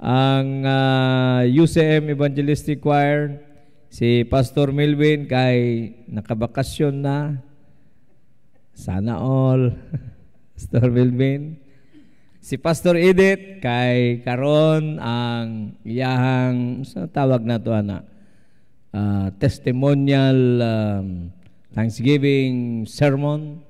ang UCM Evangelistic Choir, si Pastor Melvin kay nakabakasyon na. Sana all. Pastor Melvin. Si Pastor Edith kay karon ang iyahang sa tawag na to testimonial Thanksgiving sermon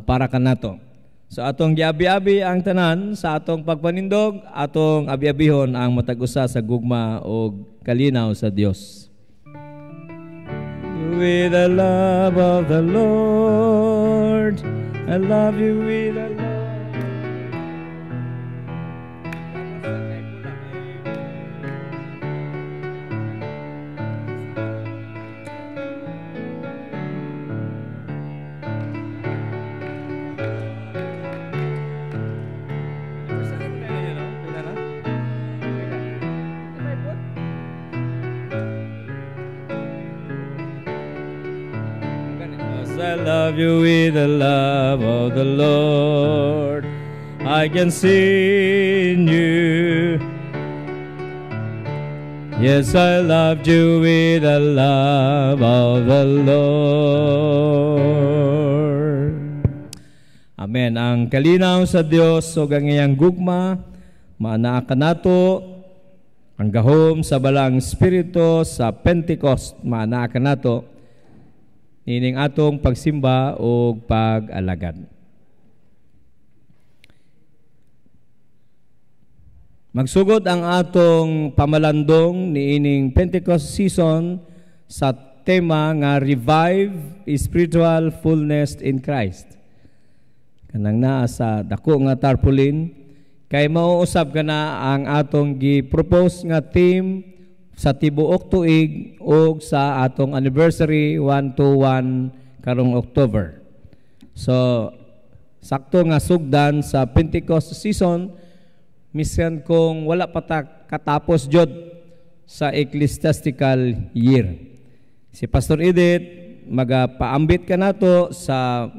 para kanato. So atong giabi-abi ang tanan sa atong pagpanindog, atong abi-abihon ang matag-usa sa gugma o kalinaw sa Dios. With the love of the Lord, I love you with the love. I love you with the love of the Lord. I can see in you. Yes, I loved you with the love of the Lord. Amen. Ang kalinaw sa Dios o ang iyang gugma, maanaa kanato ang gahom sa balang Espiritu sa Pentecost, maanaa kanato nining atong pagsimba o pag-alagad. Magsugod ang atong pamalandong niining Pentecost season sa tema nga Revive Spiritual Fullness in Christ. Kanang naa sa dako nga tarpaulin, kay mauusab ka na ang atong gi-propose nga theme sa tibuok tuig o sa atong anniversary 121 karong October. So, sakto nga sugdan sa Pentecost season, miskan kung wala pa katapos jud sa ecclesiastical year. Si Pastor Edith, magapaambit ka nato sa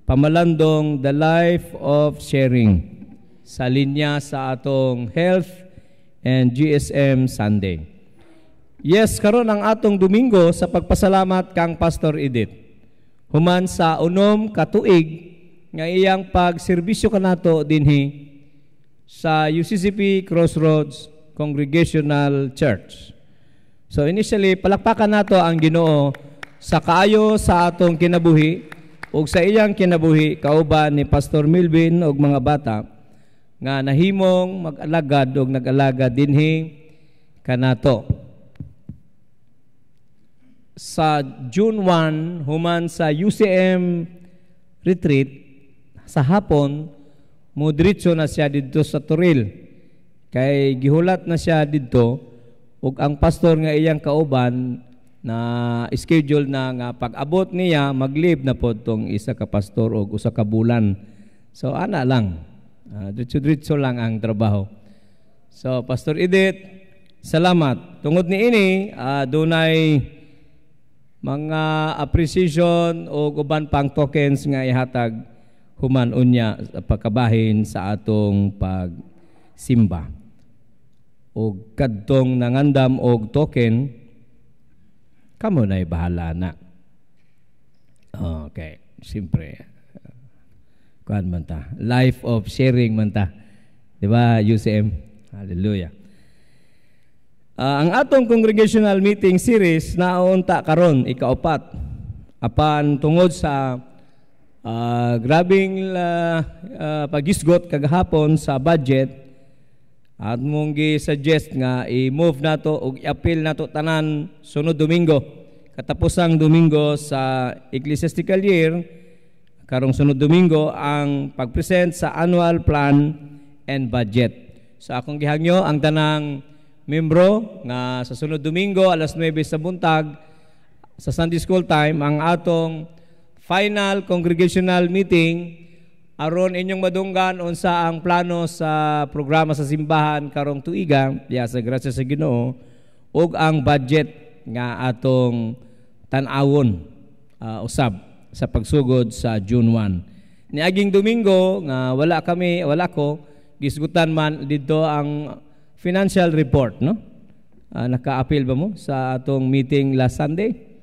pamalandong The Life of Sharing sa linya sa atong Health and GSM Sunday. Yes, karon ang atong Domingo sa pagpasalamat kang Pastor Edith. Human sa unom ka tuig nga iyang pagserbisyo kanato dinhi sa UCCP Crossroads Congregational Church. So initially, palakpakan nato ang Ginoo sa kaayo sa atong kinabuhi ug sa iyang kinabuhi kauban ni Pastor Melvin ug mga bata nga nahimong mag-alagad ug nag-alaga dinhi kanato. Sa June 1, human sa UCM retreat, sa hapon, mudiritso na siya dito sa Toril. Kay gihulat na siya dito, ug ang pastor nga iyang kauban na schedule na nga pag-abot niya, mag-leave na po itong isa ka pastor o usa ka bulan. So, ana lang. Diretso lang ang trabaho. So, Pastor Edith, salamat. Tungod ni ini, dunay mga appreciation o uban pang tokens nga ihatag human unya sa pagkabahin sa atong pagsimba. O kadtong nangandam og token, kamo na'y bahala na. Okay, siyempre. Kuan man ta. Life of sharing man ta. Diba, UCM? Hallelujah. Ang atong congregational meeting series naunta karon ikaapat apan tungod sa grabing pagisgot kagahapon sa budget at mong gi-suggest nga i-move nato ug i-appeal nato tanan sunod Domingo katapusang Domingo sa ecclesiastical year karong sunod Domingo ang pag-present sa annual plan and budget. So akong gihangyo ang tanang membro nga sa sunod Domingo alas 9 sa buntag sa Sunday School time ang atong final congregational meeting aron inyong madunggan unsa ang plano sa programa sa simbahan karong tuiga sa grasya sa Ginoo ug ang budget nga atong tan-awon usab sa pagsugod sa June 1. Niaging Domingo nga wala ko gisgutan man dito ang financial report, no? Naka-appeal ba mo sa atong meeting last Sunday?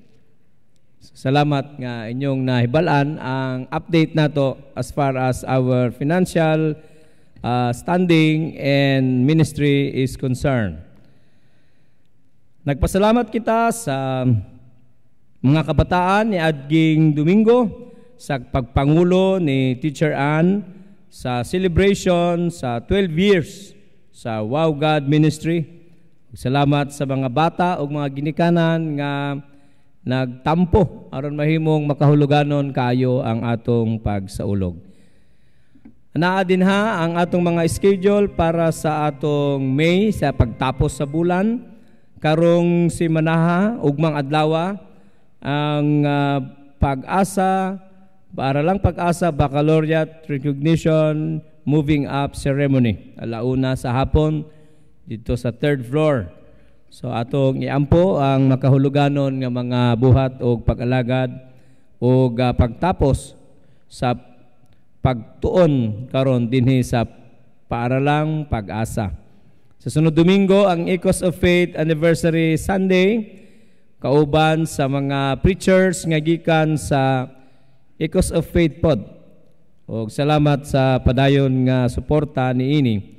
Salamat nga inyong nahibalan ang update nato as far as our financial standing and ministry is concerned. Nagpasalamat kita sa mga kabataan ni Adging Domingo sa pagpangulo ni Teacher Ann sa celebration sa 12 years sa Wow God Ministry. Salamat sa mga bata o mga ginikanan nga nagtampo aron mahimong makahuluganon kayo ang atong pagsaulog. Naa din ha ang atong mga schedule para sa atong May sa pagtapos sa bulan. Karong si Manaha, ugmang adlaw ang pag-asa, para lang pag-asa, baccalaureate recognition, moving up ceremony. Alauna sa hapon dito sa 3rd floor. So atong iampo ang makahuluganon nga mga buhat o pag-alagad o pagtapos sa pagtuon karon dinhi sa paaralang pag-asa. Sa sunod Domingo, ang Echoes of Faith Anniversary Sunday, kauban sa mga preachers nga gikan sa Echoes of Faith Pod. O salamat sa padayon nga suporta niini.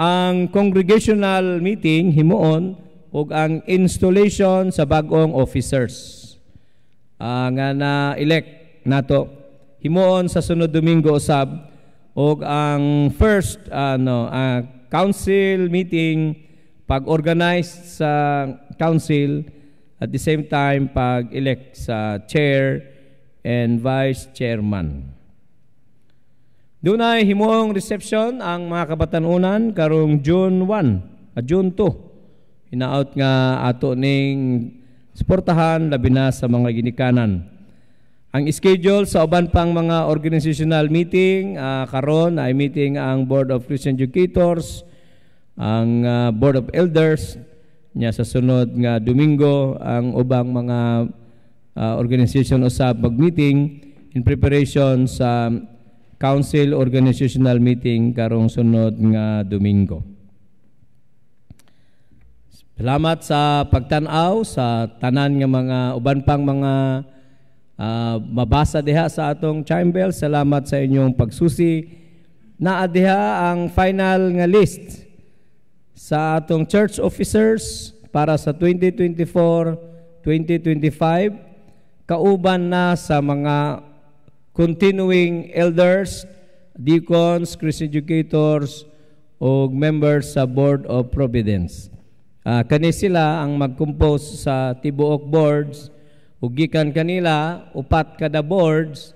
Ang congregational meeting himuon ug ang installation sa bag-ong officers nga na-elect nato himuon sa sunod Domingo usab ug ang first council meeting pag-organize sa council at the same time pag-elect sa chair and vice chairman. Doon ay himuong reception ang mga kabatanunan karong June 2. Hinaot nga ato ning suportahan labi na sa mga ginikanan. Ang schedule sa uban pang mga organizational meeting, karon ay meeting ang Board of Christian Educators, ang Board of Elders, nya sa sunod nga Domingo, ang ubang mga organization usab mag-meeting in preparation sa Council Organizational Meeting karong sunod nga Domingo. Salamat sa pagtan-aw sa tanan nga mga uban pang mga mabasa diha sa atong chimebell. Salamat sa inyong pagsusi. Naa diha ang final nga list sa atong church officers para sa 2024-2025. Kauban na sa mga continuing elders, deacons, Christian educators, o members sa Board of Providence. Kani sila ang mag-compose sa tibuok boards. Ugikan kanila, 4 kada boards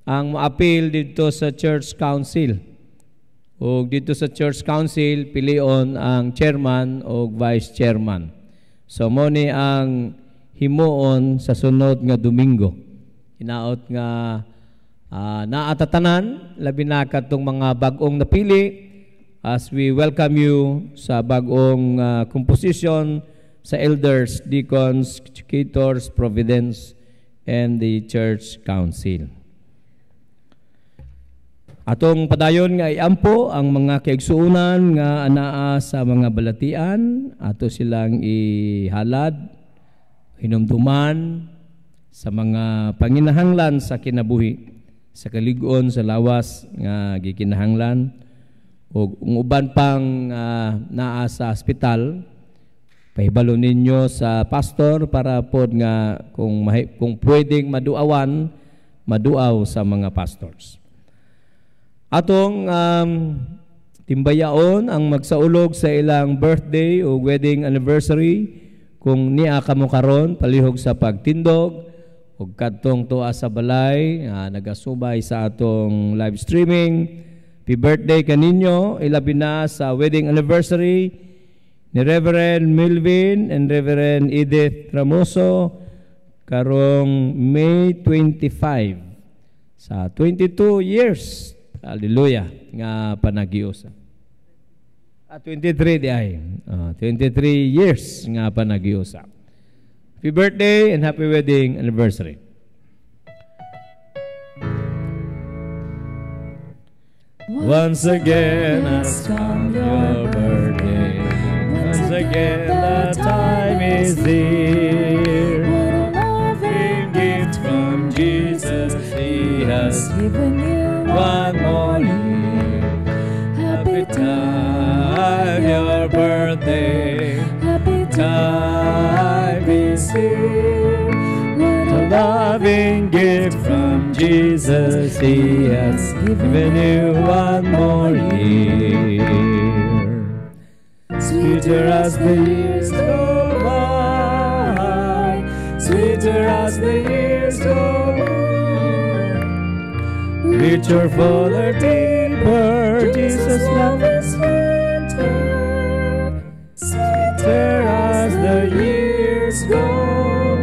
ang ma-appeal dito sa Church Council. O dito sa Church Council, pilion ang chairman o vice chairman. So, mo ni ang himuon sa sunod nga Domingo. Hinaot nga naatatanan, labi na katong mga bagong napili as we welcome you sa bagong composition sa elders, deacons, educators, providence, and the church council. Atong padayon nga iampo ang mga kaigsuunan nga anaa sa mga balatian, ato silang ihalad, hinumduman sa mga panginahanglan sa kinabuhi, sa kalig-on sa lawas nga gikinahanglan, o uban pang naa sa hospital. Pahibalo ninyo sa pastor para pod nga kung pwedeng maduaw sa mga pastors. Atong timbayaon ang magsaulog sa ilang birthday o wedding anniversary kung niya kamo karon palihog sa pagtindog o kadtong tuwa sa balay nagasubay sa atong live streaming. Happy birthday kaninyo, ilabi na sa wedding anniversary ni Reverend Melvin and Reverend Edith Ramoso karong May 25 sa 22 years. Hallelujah nga panagiusa. 23 di ay. 23 years nga panagiusa. Happy birthday and happy wedding anniversary. Once again has come your birthday. Again the time is here. What a loving gift from Jesus. He has given you one more year. Happy time, your birthday. Happy time is here. What a loving gift from Jesus. He has given you one more year. Sweeter as the years go by, sweeter as the years go by, richer, fuller, deeper, Jesus' love is sweeter, sweeter as the years go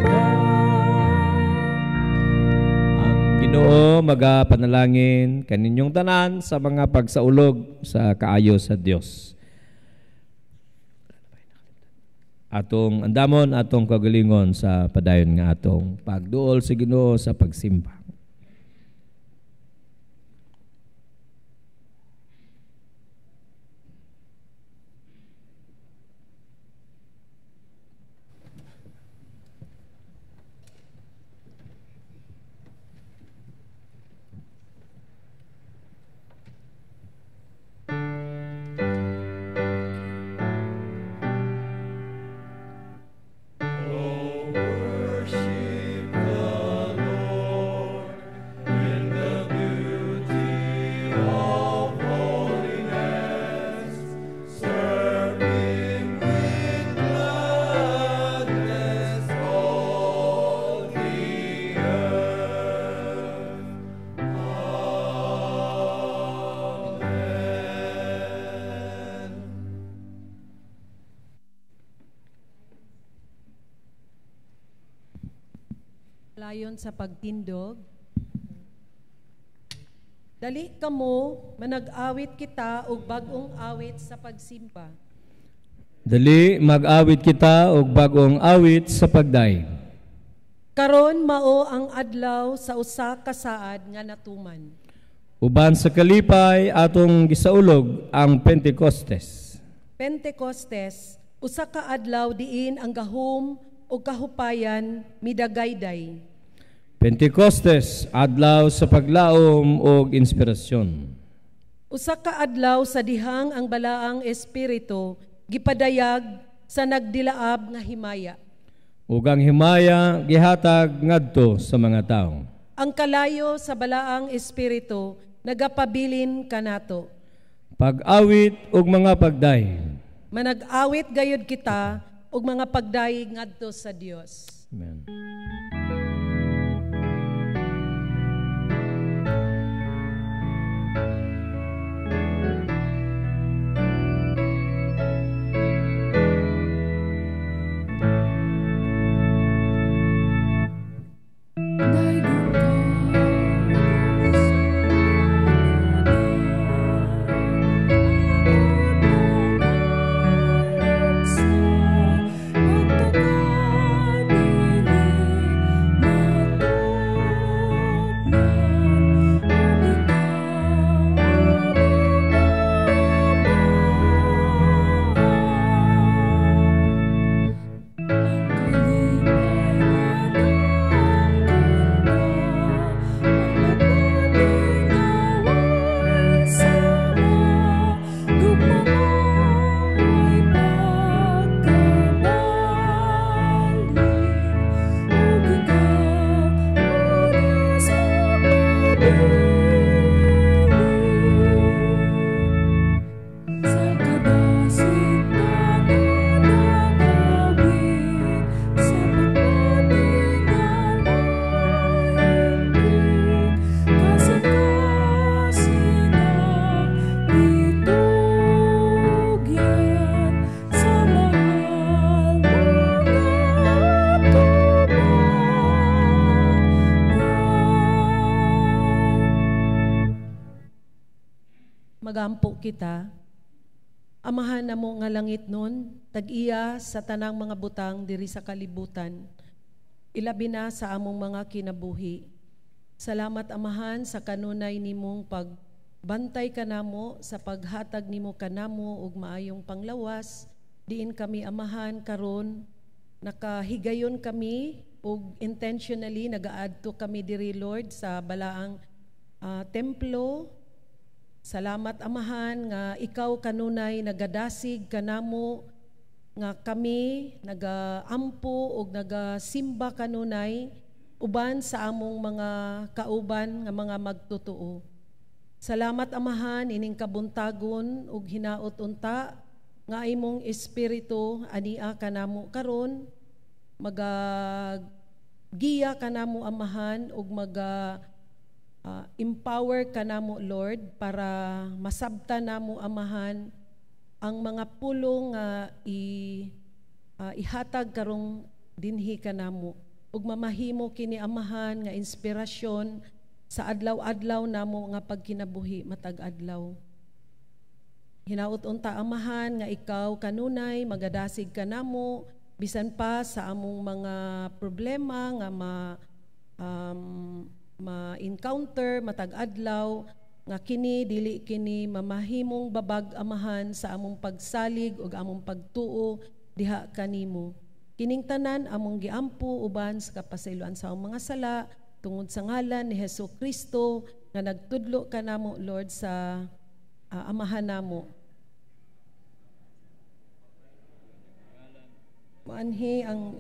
by. Ang Ginoo magapanalangin kaninyong tanan sa mga pagsaulog sa kaayo sa Dios. Atong andamon, atong kagalingon sa padayon nga atong pagduol sa Ginoo sa pagsimba. Layon sa pagtindog. Dali kamo manag-awit kita og bag-ong awit sa pagsimba. Dali mag-awit kita og bag-ong awit sa pagdaig. Karon mao ang adlaw sa usa ka saad nga natuman. Uban sa kalipay atong gisaulog ang Pentecostes. Pentecostes, usa ka adlaw diin ang gahom o kahupayan midagayday. Pentecostes, adlaw sa paglaom og inspirasyon. Usa ka adlaw sa dihang ang balaang espiritu gipadayag sa nagdilaab nga himaya. Ug ang himaya gihatag ngadto sa mga tawo. Ang kalayo sa balaang espiritu nagapabilin kanato. Pag-awit ug mga pagdaig. Manag-awit gayud kita ug mga pagdaig ngadto sa Dios. Amen. Magampo kita, amahan na mo nga langit nun, tag-iya sa tanang mga butang diri sa kalibutan, ilabi na sa among mga kinabuhi. Salamat amahan sa kanunay nimong pagbantay kanamo sa paghatag nimo kanamo og maayong panglawas, diin kami amahan karon nakahigayon kami ug intentionally nagaadto kami diri Lord sa balaang templo. Salamat amahan nga ikaw kanunay nagadasig kanamo nga kami nagaampo ug nagasimba kanunay uban sa among mga kauban nga mga magtotoo. Salamat amahan ining kabuntagon ug hinaot unta nga imong espiritu ania kanamo karon magagiya kanamo amahan ug empower kanamo Lord para masabtan namo amahan ang mga pulong nga ihatag karong dinhi kanamo ug mamahimo kini amahan nga inspirasyon sa adlaw-adlaw namo nga pagkinabuhi matag adlaw. Hinaot unta amahan nga ikaw kanunay magadasig kanamo bisan pa sa among mga problema nga ma-encounter matag adlaw nga kini dili kini mamahimong babag amahan sa among pagsalig ug among pagtuo diha kanimo. Kining tanan among giampo uban sa kapasayloan sa among mga sala tungod sa ngalan ni Hesukristo nga nagtudlo kanamo Lord sa amahan namo. Maanhi ang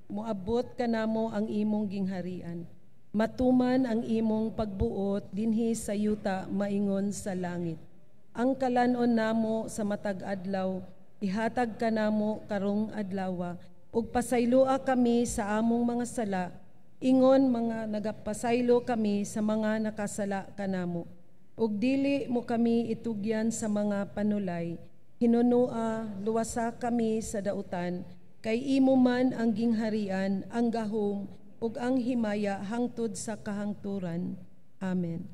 moabot kanamo ang imong gingharian. Matuman ang imong pagbuot dinhi sa yuta maingon sa langit. Ang kalanon namo sa matag adlaw ihatag kanamo karong adlawa ug pasayloa kami sa among mga sala ingon mga nagapasaylo kami sa mga nakasala kanamo ug dili mo kami itugyan sa mga panulay. Hinunua luwasa kami sa dautan kay imo man ang gingharian, ang gahom ug ang himaya hangtod sa kahangturan. Amen.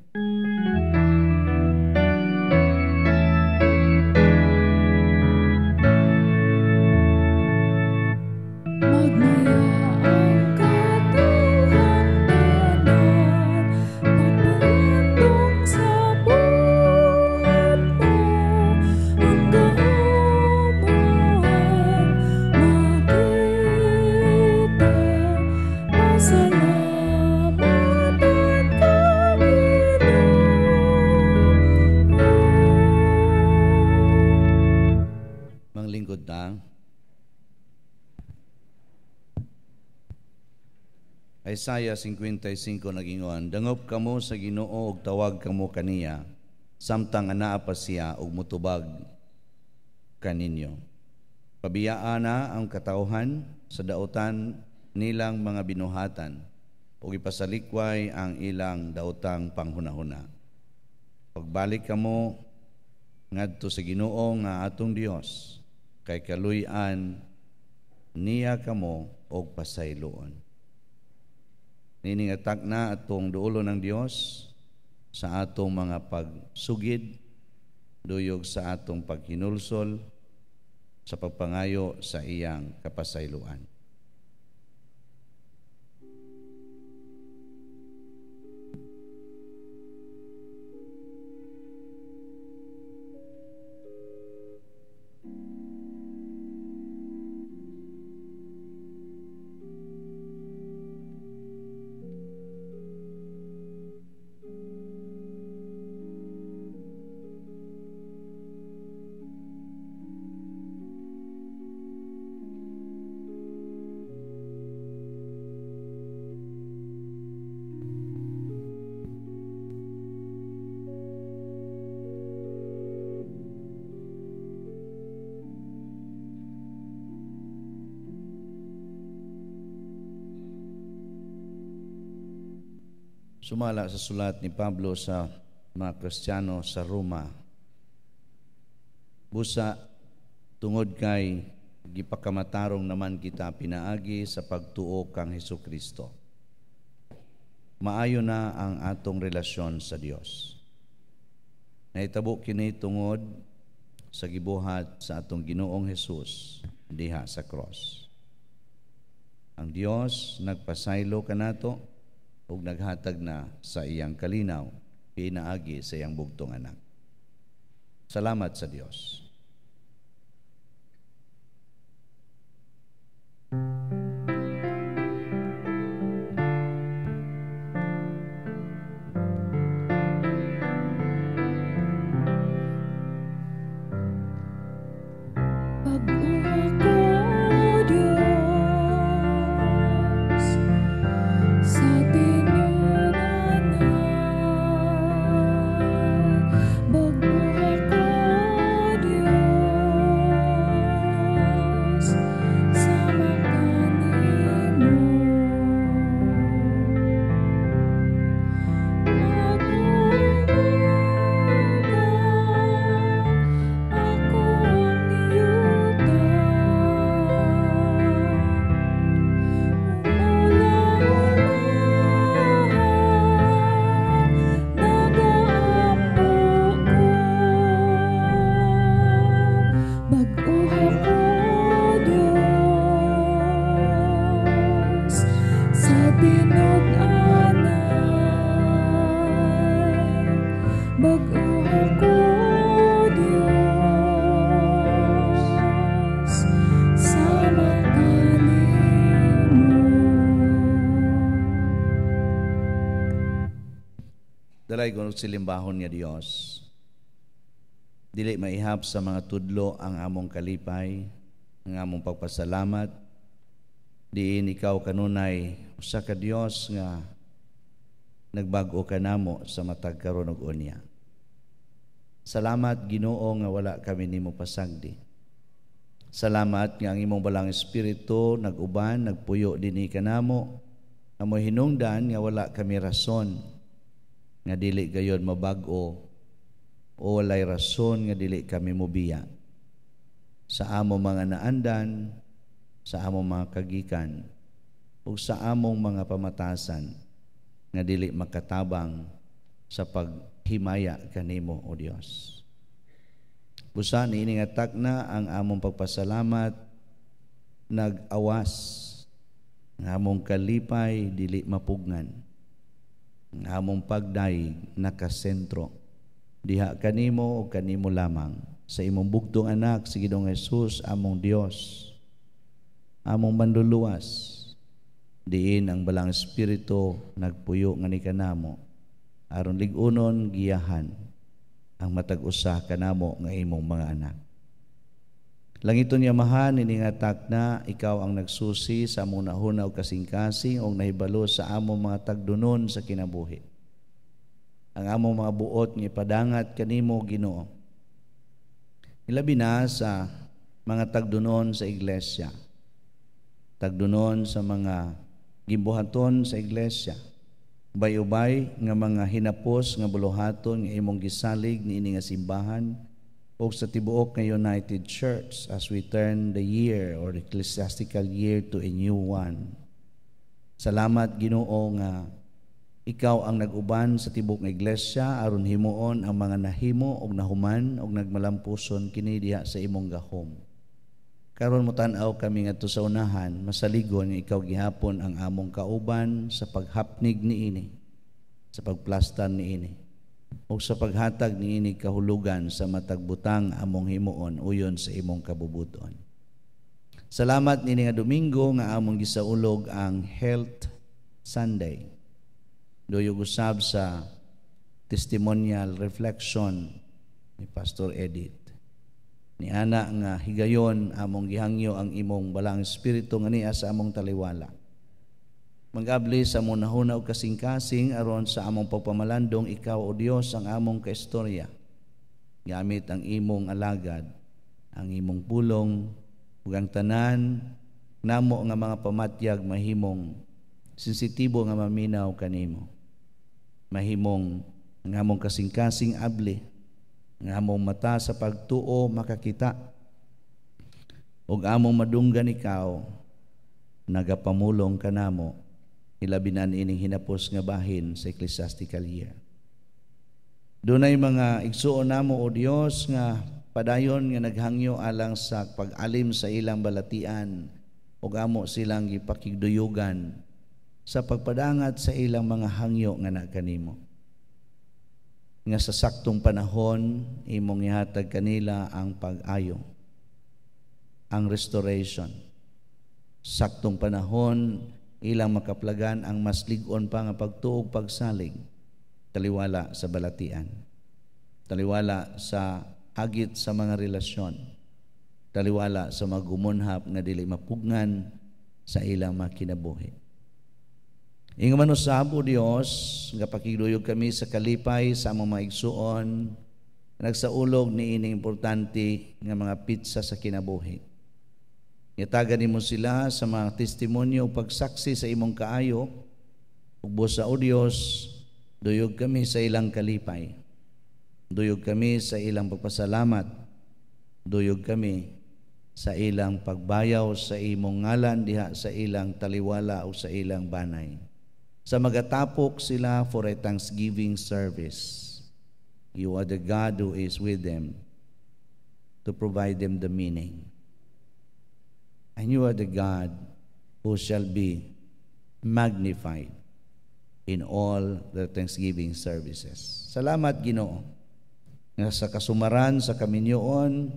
Isaiah 55 nagingon, dangop kamo sa Ginoo ug tawag kamo kaniya, samtang anaa pa siya ug mutubag kaninyo. Pabiyaan na ang katawhan sa dautan nilang mga binuhatan ug ipasalikway ang ilang daotang panghunahuna. Pagbalik kamo ngadto sa Ginoo nga atong Dios, kay kaluy-an niya kamo og pasayloon. Niningatak na atong duulo ng Dios sa atong mga pagsugid, duyog sa atong paghinulsol, sa pagpangayo sa iyang kapasayloan. Sumala sa sulat ni Pablo sa mga Kristiyano sa Roma. Busa, tungod kay gipakamatarong naman kita pinaagi sa pagtuo kang Hesukristo. Maayo na ang atong relasyon sa Dios. Nahitabo kini tungod sa gibuhat sa atong Ginoong Hesus diha sa cross. Ang Dios nagpasaylo kanato ug naghatag na sa iyang kalinaw pinaagi sa iyang bugtong anak. Salamat sa Dios. Bag-o ako, Diyos, sa tinud-anan. Bag-o ako, Diyos, sa makalim mo. Dalay ko silimbahon nga Dios. Dili maihap sa mga tudlo ang among kalipay, ang among pagpasalamat. Diin ikaw kanunay usa ka Dios nga nagbag-o kanamo sa matag karon ug unya. Salamat Ginoo nga wala kami nimo pasagdi. Salamat nga ang imong balang espiritu nag-uban, nagpuyo dinhi kanamo. Amoy hinungdan nga wala kami rason nga dili gayon mabag-o o walay rason nga dili kami mobiya sa among mga naandan, sa among mga kagikan, o sa among mga pamatasan nga dili makatabang sa paghimaya kanimo o Dios. Busa niini nga takna ang among pagpasalamat nag-awas ng among kalipay dili mapugnan, ng among pagdaig nakasentro diha kanimo o kanimo lamang sa imong bugtong anak si Ginoong Hesus among Dios, among manluluwas. Diin ang balang espiritu nagpuyo nga ni kanamo aron lig-unon giyahan ang matag usa kanamo nga imong mga anak. Langiton yamahan ini nga takna ikaw ang nagsusi sa among nahuna og kasing-kasing og nahibalo sa among mga tagdunon sa kinabuhi. Ang among mga buot nga ipadangat kanimo Ginoo. Ilabi na sa mga tagdunon sa iglesia, tagdunon sa mga gimbuhaton sa iglesia, ubay-ubay nga mga hinapos nga buluhaton nga imong gisalig niini nga simbahan o sa tibuok nga United Church as we turn the year or ecclesiastical year to a new one. Salamat Ginoo nga ikaw ang nag-uban sa tibok nga iglesia aron himuon ang mga nahimo og nahuman og nagmalampuson kini diha sa imong gahom. Karon mo tan-aw kami ngadto sa unahan, masaligon nga ikaw gihapon ang among kauban sa paghapnig niini, sa pagplastan niini, o sa paghatag niini kahulugan sa matag butang among himuon uyon sa imong kabubuton. Salamat niini nga Domingo nga among gisaulog ang Health Sunday. Doyog usab sa testimonial reflection ni Pastor Edith. Ni ana nga higayon among gihangyo ang imong balang espiritu nga niya sa among taliwala. Magabli sa among nahuna og kasing-kasing aron sa among pagpamalandong ikaw o Dios ang among kaistorya. Gamit ang imong alagad, ang imong pulong ug ang tanan namo nga mga pamatyag mahimong sensitibo nga maminaw kanimo. Mahimong nga among kasing-kasing abli, nga among mata sa pagtuo makakita, ug among madunggan ikaw nagapamulong kanamo ilabinan ining hinapos nga bahin sa ecclesiastical year. Dunay mga igsuon namo o Dios nga padayon nga naghangyo alang sa pag-alim sa ilang balatian ug amo silang gipakigduyugan sa pagpadangat sa ilang mga hangyo nga na kanimo. Nga sa saktong panahon imong ihatag kanila ang pag-ayo, ang restoration. Saktong panahon ilang makaplagan ang mas lig-on pa nga pagtuog pagsalig, taliwala sa balatian, taliwala sa hagit sa mga relasyon, taliwala sa magumunhap nga dili mapugnan sa ilang makinabuhi. Ingon man usab o Dios, nga pakigduyog kami sa kalipay sa among mga igsuon, nagsaulog ni ining importante nga mga pitsa sa kinabuhi. Yatagan nimo sila sa mga testimonyo o pagsaksi sa imong kaayo, ug busa o Dios, duyog kami sa ilang kalipay. Duyog kami sa ilang pagpasalamat. Duyog kami sa ilang pagbayaw sa imong ngalan diha sa ilang taliwala o sa ilang banay. Sa magatapok sila for a thanksgiving service. You are the God who is with them. to provide them the meaning. And you are the God who shall be magnified in all the Thanksgiving services. Salamat, Ginoo, nga sa kasumaran sa kaminyoon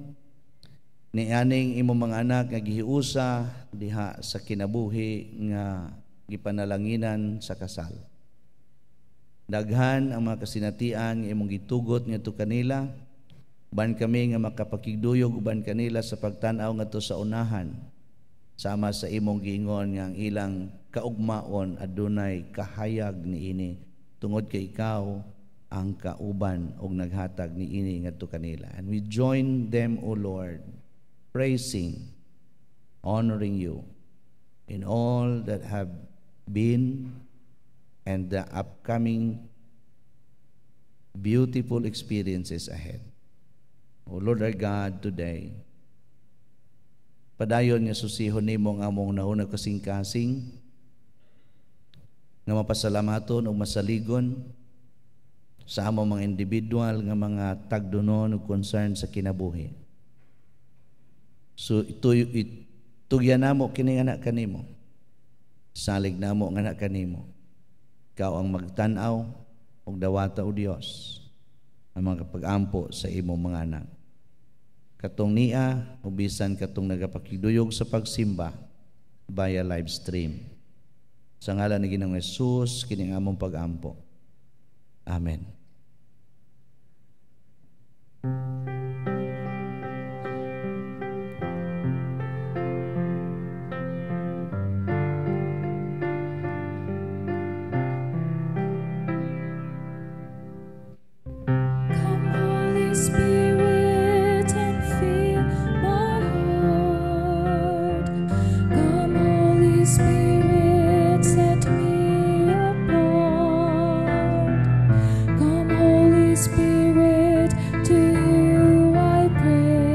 ni aning imong mga anak nga gihiusa diha sa kinabuhi nga gipanalanginan sa kasal. Daghan ang mga kasinatian nga imong gitugot ngadto kanila, ban kami nga makapakigduyog uban kanila sa pagtan-aw ngadto sa unahan, sama sa imong giingon nga ang ilang kaugmaon adunay kahayag niini tungod kay ikaw ang kauban og naghatag niini ngadto kanila. And we join them, O Lord, praising, honoring you in all that have been and the upcoming beautiful experiences ahead. O Lord our God, today, padayon nga susihon nimo ang among naunang kasing-kasing nga mapasalamaton o masaligon sa among mga individual nga mga tagdunon o concern sa kinabuhi. So itugyan namo kini anak kanimo, salig namo nga anak kanimo. Ikaw ang magtan-aw og dawata o Dios ang mga pag-ampo sa imong mga anak. Katong niya o bisan katong nagapakiduyog sa pagsimba via live stream. Sa ngalan ni Ginoong Hesus kining among pag-ampo. Amen. Come, Holy Spirit, and fill my heart. Come, Holy Spirit, set me apart. Come, Holy Spirit, to you I pray.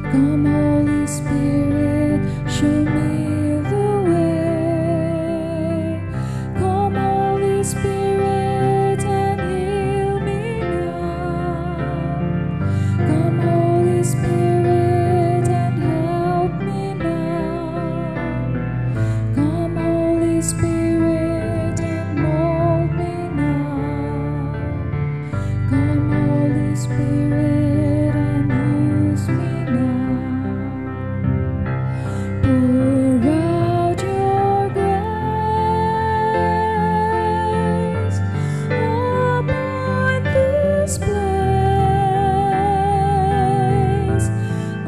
Come, Holy Spirit, show me the way. Come, Holy Spirit, and heal me now. Come, Holy Spirit, and help me now. Come, Holy Spirit, and mold me now. Come, Holy Spirit, and use me now. Pour out your grace upon this place.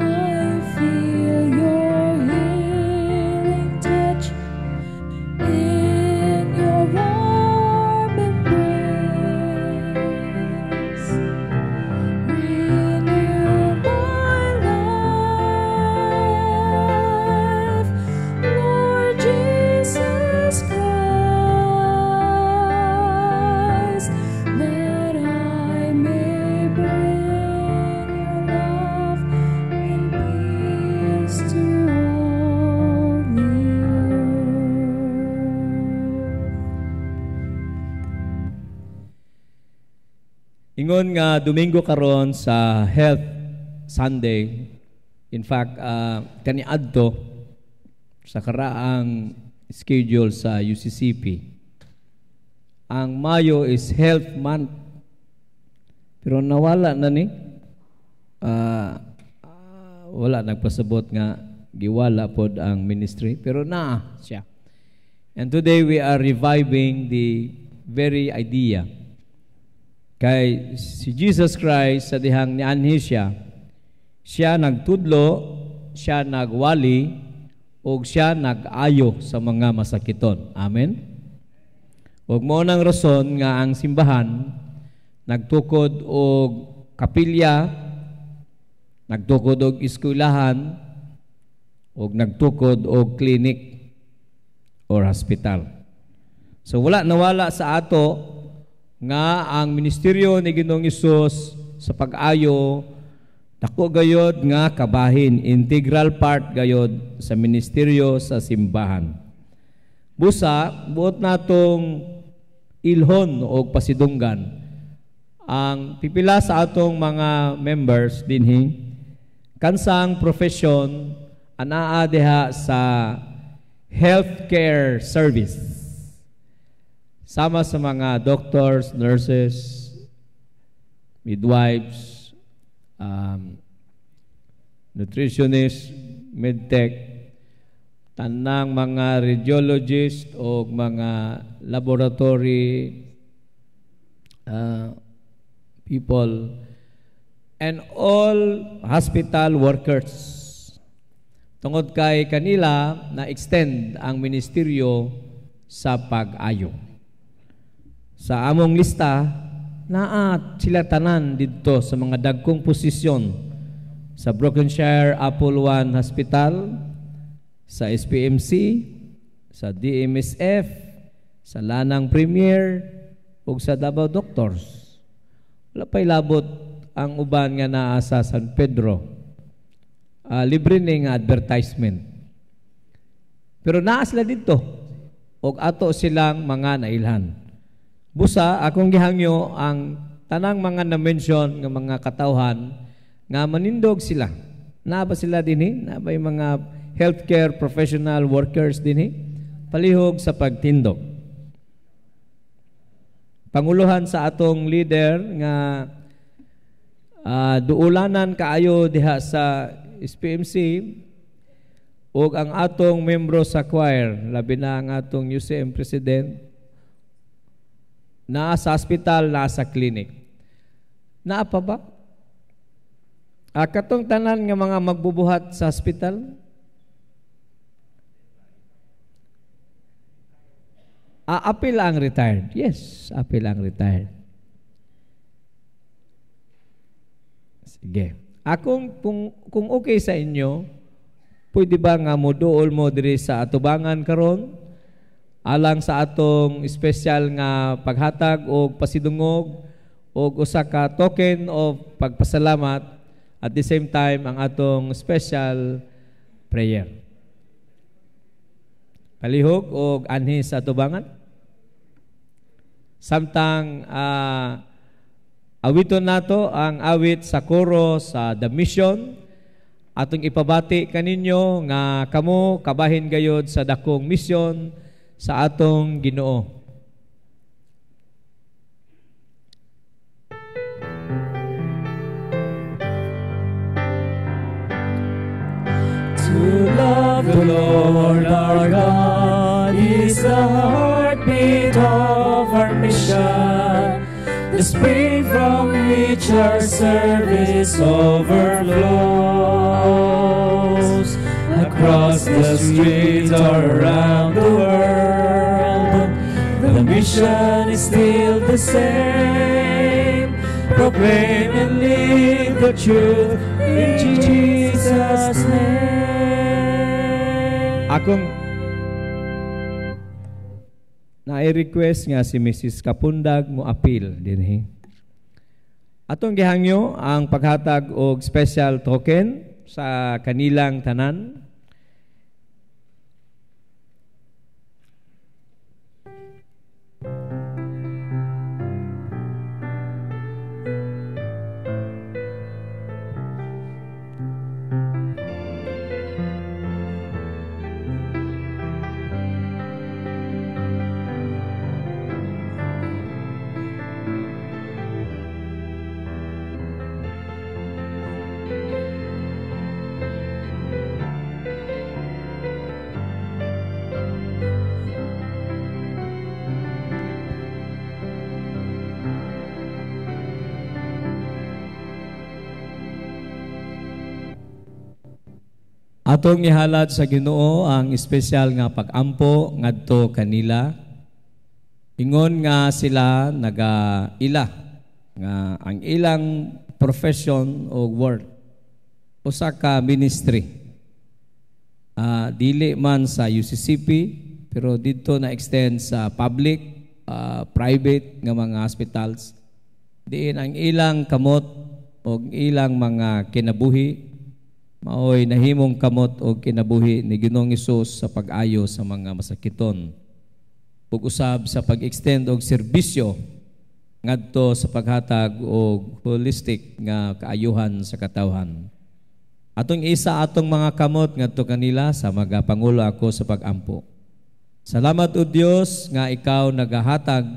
I feel your healing touch in your warm embrace. Renew my life, Lord Jesus Christ, that I may bring your love and peace to all the earth. Ingon nga Domingo karon sa Health Sunday. In fact, kaniadto sa karaang schedule sa UCCP. Ang Mayo is Health Month. Pero nawala na ni. Wala nagpasabot nga giwala pod ang ministry, pero naa siya. And today we are reviving the very idea. Kay si Jesus Christ sa dihang nianhi siya nagtudlo, siya nagwali, o siya nag-ayo sa mga masakiton. Amen? Ug mao nang rason nga ang simbahan nagtukod og kapilya, nagtukod og eskwelahan, ug nagtukod og clinic or hospital. So wala nawala sa ato nga ang ministeryo ni Ginoong Hesus sa pag-ayo dako gayod nga kabahin, integral part gayod sa ministeryo sa simbahan. Busa buot natong ilhon o pasidunggan ang pipila sa atong mga members dinhi kansang profession anaa diha sa healthcare service. Sama sa mga doctors, nurses, midwives, nutritionists, medtech, tanang mga radiologist o mga laboratory people, and all hospital workers. Tungod kay kanila na extend ang ministeryo sa pag-ayo. Sa among lista, naat sila tanan dito sa mga dagkong posisyon sa Brokenshire Apple One Hospital, sa SPMC, sa DMSF, sa Lanang Premier, o sa Davao Doctors. Wala pa'y labot ang uban nga naa sa San Pedro. Libre ning advertisement. Pero naa sila dito, o ato silang mga nailhan. Busa, akong gihangyo ang tanang mga na-mention ng mga katawhan nga manindog sila. Na ba sila dinhi? Na ba yung mga healthcare professional workers dinhi? Palihog sa pagtindog. Panguluhan sa atong leader nga duulanan kaayo diha sa SPMC ug ang atong membro sa choir, labi na ang atong UCM president, naa sa hospital, naa sa clinic. Naa pa ba? Katong tanan nga mga magbubuhat sa hospital? Apil ang retired. Yes, apil ang retired. Sige. Kung okay sa inyo, pwede ba nga moduol mo diri sa atubangan karon? Alang sa atong special nga paghatag o pasidungog o usa ka token of pagpasalamat, at the same time ang atong special prayer. Palihog o anhi sa atubangan. Samtang awiton nato ang awit sa koro sa The Mission, atong ipabati kaninyo nga kamo kabahin gayod sa dakong mission sa atong Ginoo. To love the Lord our God is the heartbeat of our mission, the spring from which our service overflows. Across the streets or around the world, the mission is still the same. Proclaim and live the truth in Jesus' name. Akong na-request nga si Mrs. Kapundag mo appeal dinhi. Atong gihangyo ang paghatag og special token sa kanilang tanan. Atong ihalad sa Ginoo ang espesyal nga pag-ampo ngadto kanila. Ingon nga sila nagaila nga ang ilang profession o work usa ka ministry. Dili man sa UCCP pero dito na extend sa public, private nga mga hospitals. Diin ang ilang kamot o ilang mga kinabuhi maoy nahimong kamot o kinabuhi ni Ginoong Hesus sa pag-ayo sa mga masakiton. Ug usab sa pag-extend og serbisyo ngadto sa paghatag og holistic nga kaayuhan sa katawhan. Atong isa atong mga kamot ngadto kanila sa magapangulo ako sa pag-ampo. Salamat o Dios nga ikaw nagahatag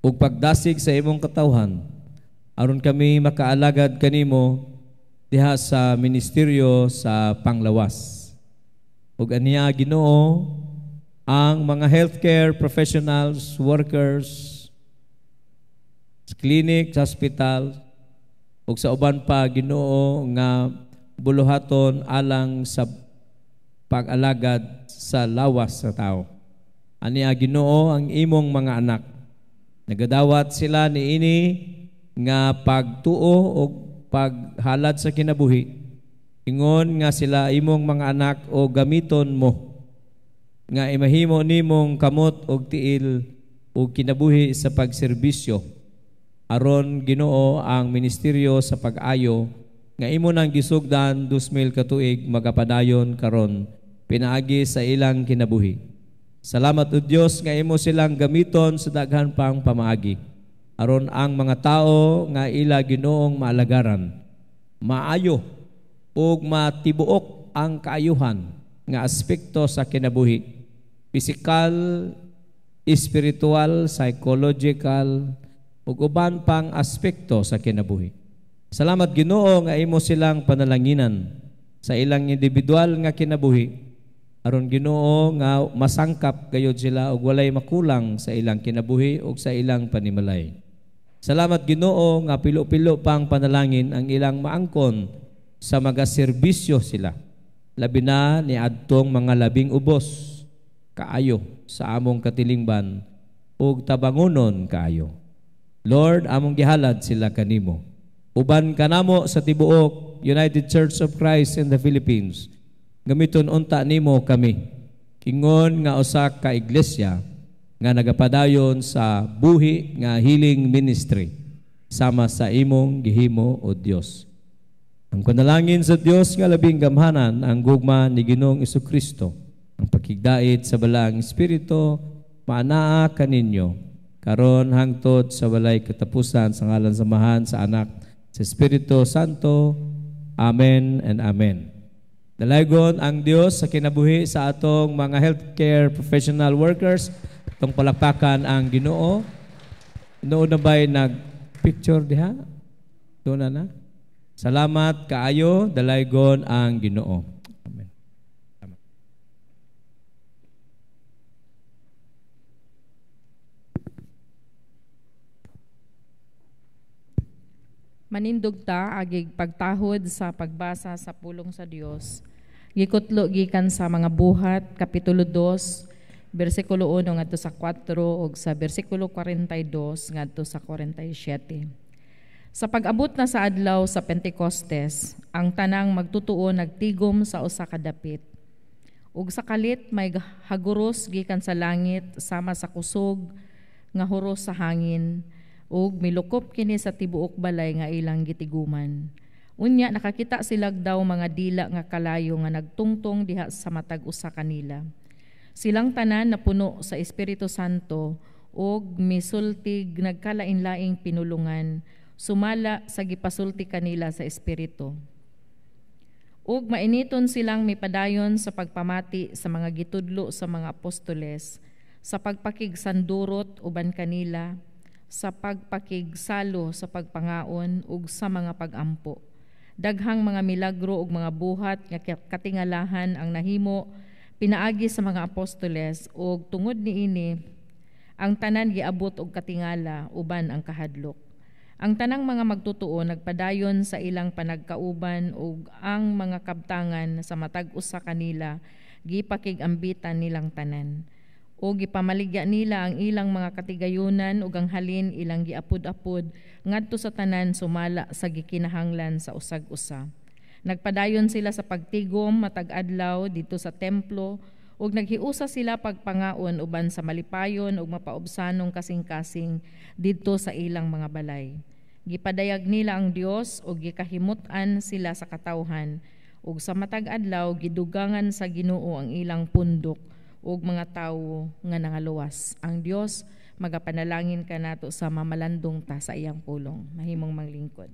og pagdasig sa imong katawhan aron kami makaalagad kanimo diha sa ministeryo sa panglawas. Ug aniya Ginoo ang mga healthcare professionals, workers, sa clinic, sa hospital, ug sa uban pa Ginoo nga buluhaton alang sa pag-alagad sa lawas sa tao. Aniya Ginoo ang imong mga anak. Nagadawat sila niini nga pagtuo o paghalad sa kinabuhi. Ingon nga sila imong mga anak o gamiton mo nga imahimo nimong kamot og tiil o kinabuhi sa pagserbisyo. Aron Ginoo ang ministeryo sa pag-ayo nga imo nang gisugdan 2,000 ka tuig magapadayon karon pinaagi sa ilang kinabuhi. Salamat o Dios nga imo silang gamiton sa daghan pang pamaagi. Aron ang mga tao nga ila Ginoong maalagaran, maayo ug matibuok ang kaayuhan nga aspekto sa kinabuhi. Physical, spiritual, psychological, ug uban pang aspekto sa kinabuhi. Salamat Ginoo nga imo silang panalanginan sa ilang individual nga kinabuhi. Aron Ginoo nga masangkap gayud sila ug walay makulang sa ilang kinabuhi ug sa ilang panimalay. Salamat Ginoo nga pilo-pilo pang panalangin ang ilang maangkon sa magaserbisyo sila. Labi na ni adtong mga labing ubos kaayo sa among katilingban ug tabangonon kaayo. Lord, among gihalad sila kanimo. Uban kanamo sa tibuok United Church of Christ in the Philippines. Gamiton unta nimo kami. Kingon nga usa ka iglesia nga nagapadayon sa buhi nga healing ministry sama sa imong gihimo o Dios. Ang panalangin sa Dios nga labing gamhanan ang gugma ni Ginoong Jesucristo, ang pakigdait sa balang Espiritu, maanaa kaninyo, karon hangtod sa walay katapusan sa ngalan samahan sa anak sa Espiritu Santo. Amen and Amen. Dalaygon ang Dios sa kinabuhi sa atong mga healthcare professional workers. Itong palakpakan ang Ginoo. Noon na ba'y nag-picture diha? Doon na. Salamat kaayo, dalaygon ang Ginoo. Amen. Amen. Manindog ta agig pagtahod sa pagbasa sa pulong sa Dios. Gikutlo gikan sa mga buhat, Kapitulo 2, versikulo 1 ngadto sa 4 ug sa versikulo 42 ngadto sa 47. Sa pag-abot na sa adlaw sa Pentecostes, ang tanang magtutuo nagtigom sa usa ka dapit. Ug sa kalit may haguros gikan sa langit sama sa kusog nga huros sa hangin ug milukop kini sa tibuok balay nga ilang gitiguman. Unya nakakita silag daw mga dila nga kalayo nga nagtungtong diha sa matag usa kanila. Silang tanan na puno sa Espiritu Santo ug misultig nagkalain-laing pinulungan sumala sa gipasulti kanila sa Espiritu. Ug mainiton silang mipadayon sa pagpamati sa mga gitudlo sa mga apostoles, sa pagpakigsandurot uban kanila, sa pagpakigsalo sa pagpangaon ug sa mga pagampo. Daghang mga milagro ug mga buhat nga katingalahan ang nahimo pinaagi sa mga apostoles ug tungod niini ang tanan giabot og katingala uban ang kahadlok. Ang tanang mga magtutuo nagpadayon sa ilang panagkauban ug ang mga kabtangan sa matag usa kanila gipakigambitan nilang tanan. O gipamaligya nila ang ilang mga katigayunan ug ang halin ilang giapod-apod ngadto sa tanan sumala sa gikinahanglan sa usag-usa. Nagpadayon sila sa pagtigom matag adlaw dito sa templo ug naghiusa sila pagpangaon uban sa malipayon ug mapaubsanong kasing-kasing didto sa ilang mga balay. Gipadayag nila ang Dios ug gikahimut-an sila sa katawhan ug sa matag adlaw gidugangan sa Ginoo ang ilang pundok ug mga tawo nga nangaluwas. Ang Dios Magapanalangin ka nato sa mamalandong ta sa iyang pulong. Mahimong maglingkod.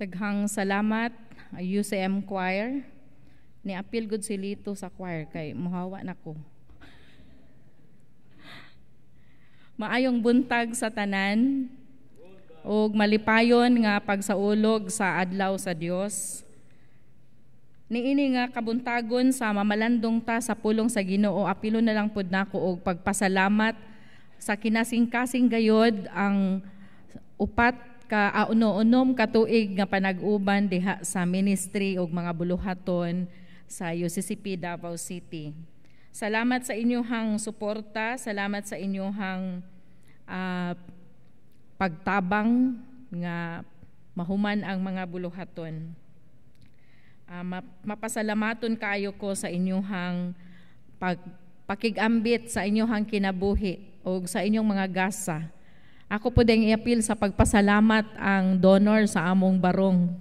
Taghang salamat UCM Choir. Ni apil gud silito sa choir kay muhawa nako. Maayong buntag sa tanan ug malipayon nga pagsaulog sa adlaw sa Dios. Niini nga kabuntagon sa mamalandong ta sa pulong sa Ginoo, apilo na lang pud nako og pagpasalamat sa kinasing-kasing gayod ang upat ka unom katuig nga panag-uban diha sa ministry ug mga buluhaton sa UCCP Davao City. Salamat sa inyong suporta, salamat sa inyong pagtabang nga mahuman ang mga buluhaton. Mapasalamaton kaayo ko sa inyong pakigambit sa inyong kinabuhi o sa inyong mga gasa. Ako po ding iapil sa pagpasalamat ang donor sa among barong.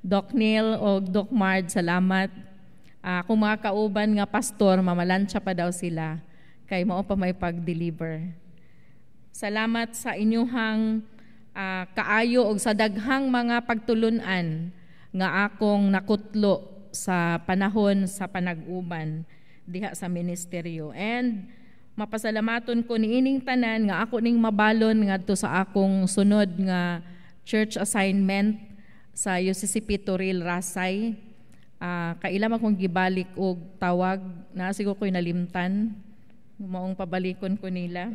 Doc Neil o Doc Mard, salamat. Kung mga kauban nga pastor, mamalansya pa daw sila, kay mao pa may pag-deliver. Salamat sa inyuhang kaayo og sa daghang mga pagtulunan nga akong nakutlo sa panahon sa panag-uban diha sa ministeryo. And mapasalamaton ko niining tanan nga ako ning mabalon ngadto sa akong sunod nga church assignment sa UCCP Toril Rasay. Kailam akong gibalik og tawag na siguro ko'y nalimtan, maong pabalikon ko nila.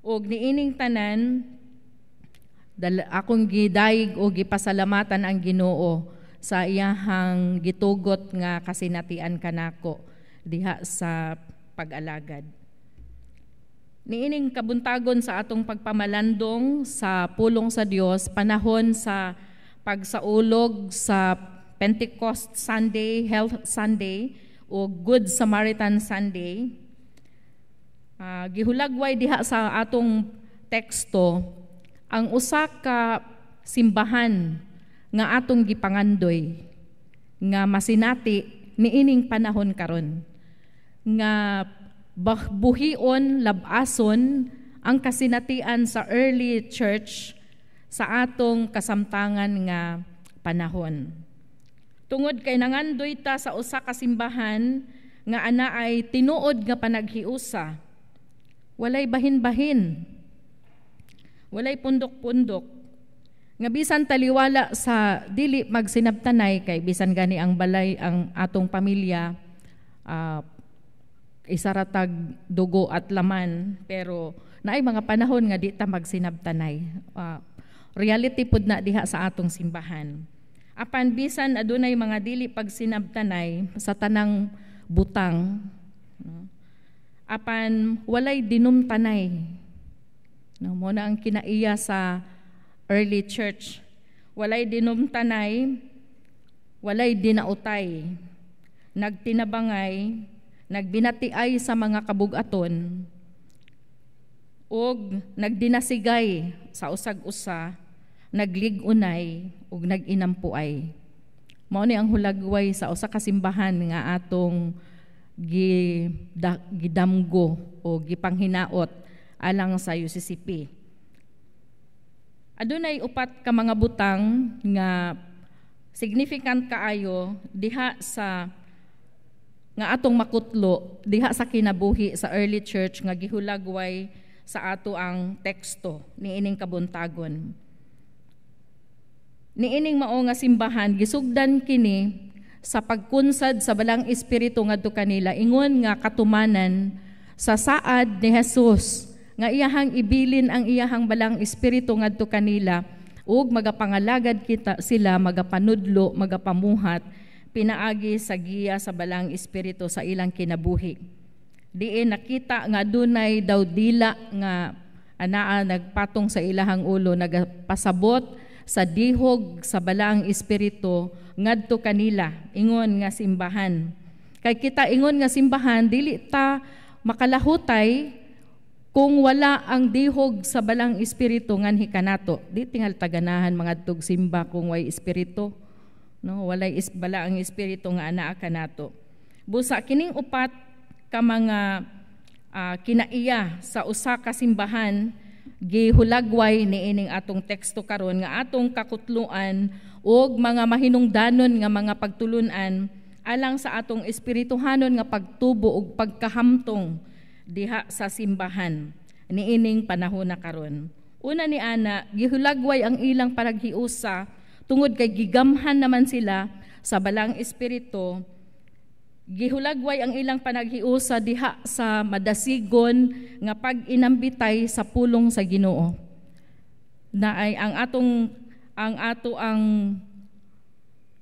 Og niining tanan, akong gidayeg o gipasalamatan ang Ginoo sa iyahang gitugot nga kasinatian kanako diha sa pag-alagad. Niining kabuntagon sa atong pagpamalandong sa pulong sa Dios, panahon sa pagsaulog sa Pentecost Sunday, Health Sunday o Good Samaritan Sunday. Gihulagway diha sa atong teksto ang usa ka simbahan nga atong gipangandoy nga masinati niining panahon karon nga buhion labason ang kasinatian sa early church sa atong kasamtangan nga panahon. Tungod kay nangandoy ta sa usa ka simbahan nga ana ay tinuod nga panaghiusa, walay bahin-bahin, walay pundok-pundok, nga bisan taliwala sa dili magsinabtanay kay bisan gani ang balay ang atong pamilya isaratag dugo at laman, pero naay mga panahon nga di ta magsinabtanay. Reality pud na diha sa atong simbahan. Apan bisan adunay mga dili pagsinabtanay sa tanang butang, apan walay dinumtanay. Mo na ang kinaiya sa early church. Walay dinumtanay, walay dinautay, nagtinabangay, nagbinatiay sa mga kabugaton, ug nagdinasigay sa usag-usa, nagligunay ug naginampuay. Mao ni ang hulagway sa usa ka simbahan nga atong gidamgo o gipanghinaot alang sa UCCP. Adunay upat ka mga butang nga significant kaayo diha sa nga atong makutlo diha sa kinabuhi sa early church nga gihulagway sa ato ang teksto niining kabuntagon. Niining mao nga simbahan gisugdan kini sa pagkunsad sa balang espiritu ngadto kanila ingon nga katumanan sa saad ni Jesus nga iyahang ibilin ang iyahang balang espiritu ngadto kanila ug magapangalagad kita sila, magapanudlo, magapamuhat pinaagi sa giya sa balang espiritu sa ilang kinabuhi. Diin nakita nga dunay daw dila nga anaa nagpatong sa ilahang ulo, nagpasabot sa dihog sa balang espiritu ngadto kanila ingon nga simbahan. Kay kita ingon nga simbahan dili ta makalahutay kung wala ang dihog sa balang espiritu nganhi kanato. Di tingal taganahan mga tug simba kung way espiritu, no, walay bala ang espiritu nga anaa kanato. Busa kining upat ka mga kinaiya sa usa ka simbahan gihulagway niining atong teksto karon nga atong kakutluan ug mga mahinungdanon nga mga pagtulunan alang sa atong espirituhanon nga pagtubo ug pagkahamtong diha sa simbahan niining panahon na karon. Una ni ana gihulagway ang ilang panaghiusa tungod kay gigamhan naman sila sa balang espiritu. Gihulagway ang ilang panaghiusa diha sa madasigon nga pag-inambitay sa pulong sa Ginoo. Na ay ang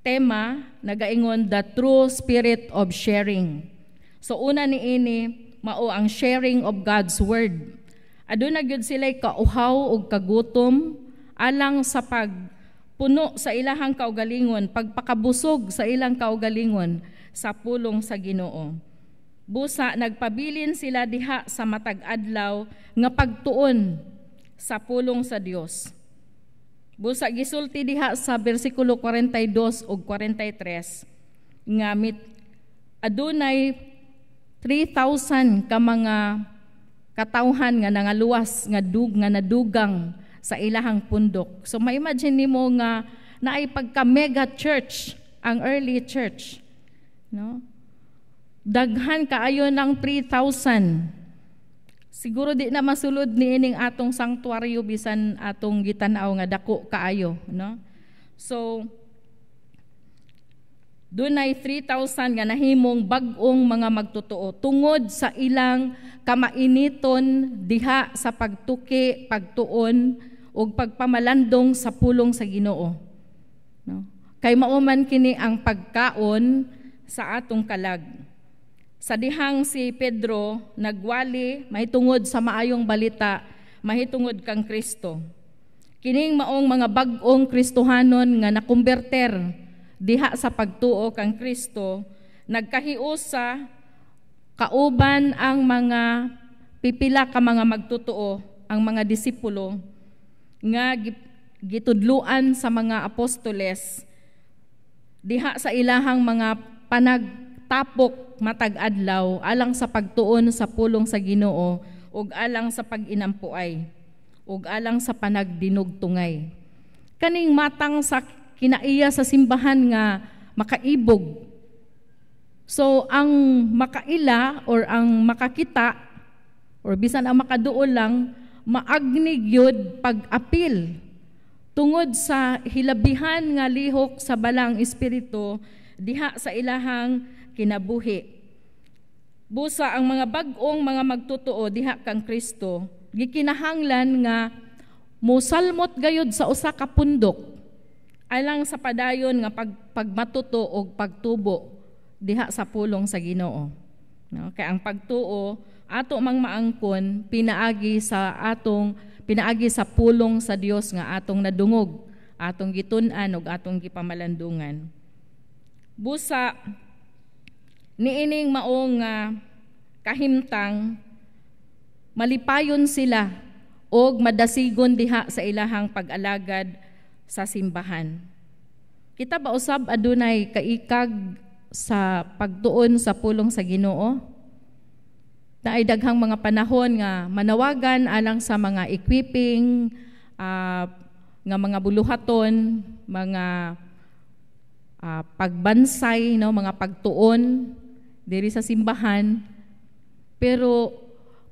tema nagaingon the true spirit of sharing. So una niini mao ang sharing of God's word. Aduna gyud sila kauhaw ug kagutom alang sa pagpuno sa ilahang kaugalingon, pagpakabusog sa ilang kaugalingon sa pulong sa Ginoo. Busa nagpabilin sila diha sa matag adlaw nga pagtuon sa pulong sa Dios. Busa gisulti diha sa bersikulo 42 ug 43 nga adunay 3,000 ka mga katawhan nga nangaluwas nga nadugang sa ilahang pundok. So ma-imagine nimo nga naay pagka mega church ang early church, no? Daghan kaayo ng 3,000. Siguro di na masulod niining atong sanctuaryo bisan atong gitanaw nga dako kaayo, no? So dunay 3,000 nga nahimong bag-ong mga magtotoo tungod sa ilang kamainiton diha sa pagtuki, pagtuon ug pagpamalandong sa pulong sa Ginoo, no? Kay mao man kini ang pagkaon sa atong kalag. Sa dihang si Pedro nagwali mahitungod sa maayong balita, mahitungod kang Kristo. Kining maong mga bag-ong Kristohanon nga nakumberter diha sa pagtuo kang Kristo, nagkahiusa kauban ang mga pipila ka mga magtutuo, ang mga disipulo nga gitudluan sa mga apostoles diha sa ilahang mga panagtapok matag adlaw alang sa pagtuon sa pulong sa Ginoo ug alang sa pag-inampuay ug alang sa panagdinugtungay. Kaning matang sa kinaiya sa simbahan nga makaibog. So ang makaila or ang makakita or bisan ang makaduol lang maagnig yun pag-apil tungod sa hilabihan nga lihok sa balang espiritu diha sa ilahang kinabuhi. Busa ang mga bag-ong mga magtutuo diha kang Kristo, gikinahanglan nga mosalmot gayud sa usa ka pundok alang sa padayon nga pagmatuto o pagtubo diha sa pulong sa Ginoo. No? Kaya ang pagtuo ato mang maangkon pinaagi sa pulong sa Dios nga atong nadungog, atong gitun-an ug atong gipamalandungan. Busa niining maong kahimtang malipayon sila og madasigon diha sa ilahang pag-alagad sa simbahan. Kita ba usab adunay kaikag sa pagtuon sa pulong sa Ginoo? Naay daghang mga panahon nga manawagan alang sa mga equipping, nga mga buluhaton, mga pagbansay, no, mga pagtuon diri sa simbahan. Pero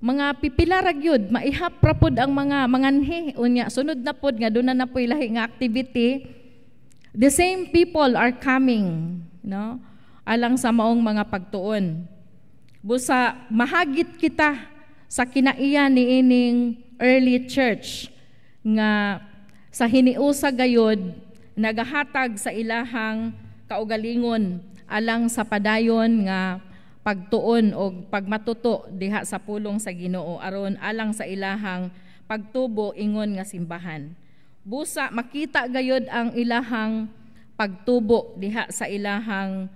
mga pipilarag yun, maihap ra pod ang mga manganhi unya sunod na pod nga doon na po'y lahi nga activity. The same people are coming, no, alang sa maong mga pagtuon. Busa mahagit kita sa kinaiya ni ining early church nga sa hiniusa gayod nagahatag sa ilahang kaugalingon alang sa padayon nga pagtuon o pagmatuto diha sa pulong sa Ginoo aron alang sa ilahang pagtubo ingon nga simbahan. Busa makita gayod ang ilahang pagtubo diha sa ilahang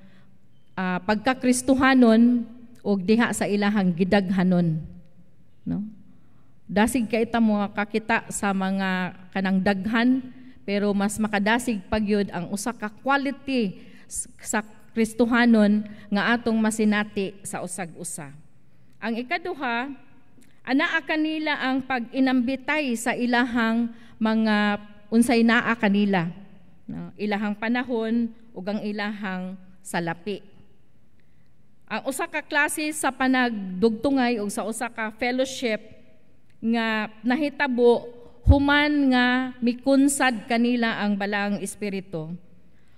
pagkakristohanon o diha sa ilahang gidaghanon, no? Dasig kay ta mo kakita sa mga kanang daghan pero mas makadasig pagyud ang usa ka quality sa Kristohanon nga atong masinati sa usag-usa. Ang ikaduha, anaa kanila ang pag-inambitay sa ilahang mga unsay naa kanila, no? Ilahang panahon ug ang ilahang salapi. Ang usa ka klase sa panagdugtungay o sa usa ka fellowship nga nahitabo human nga mikunsad kanila ang balang espiritu.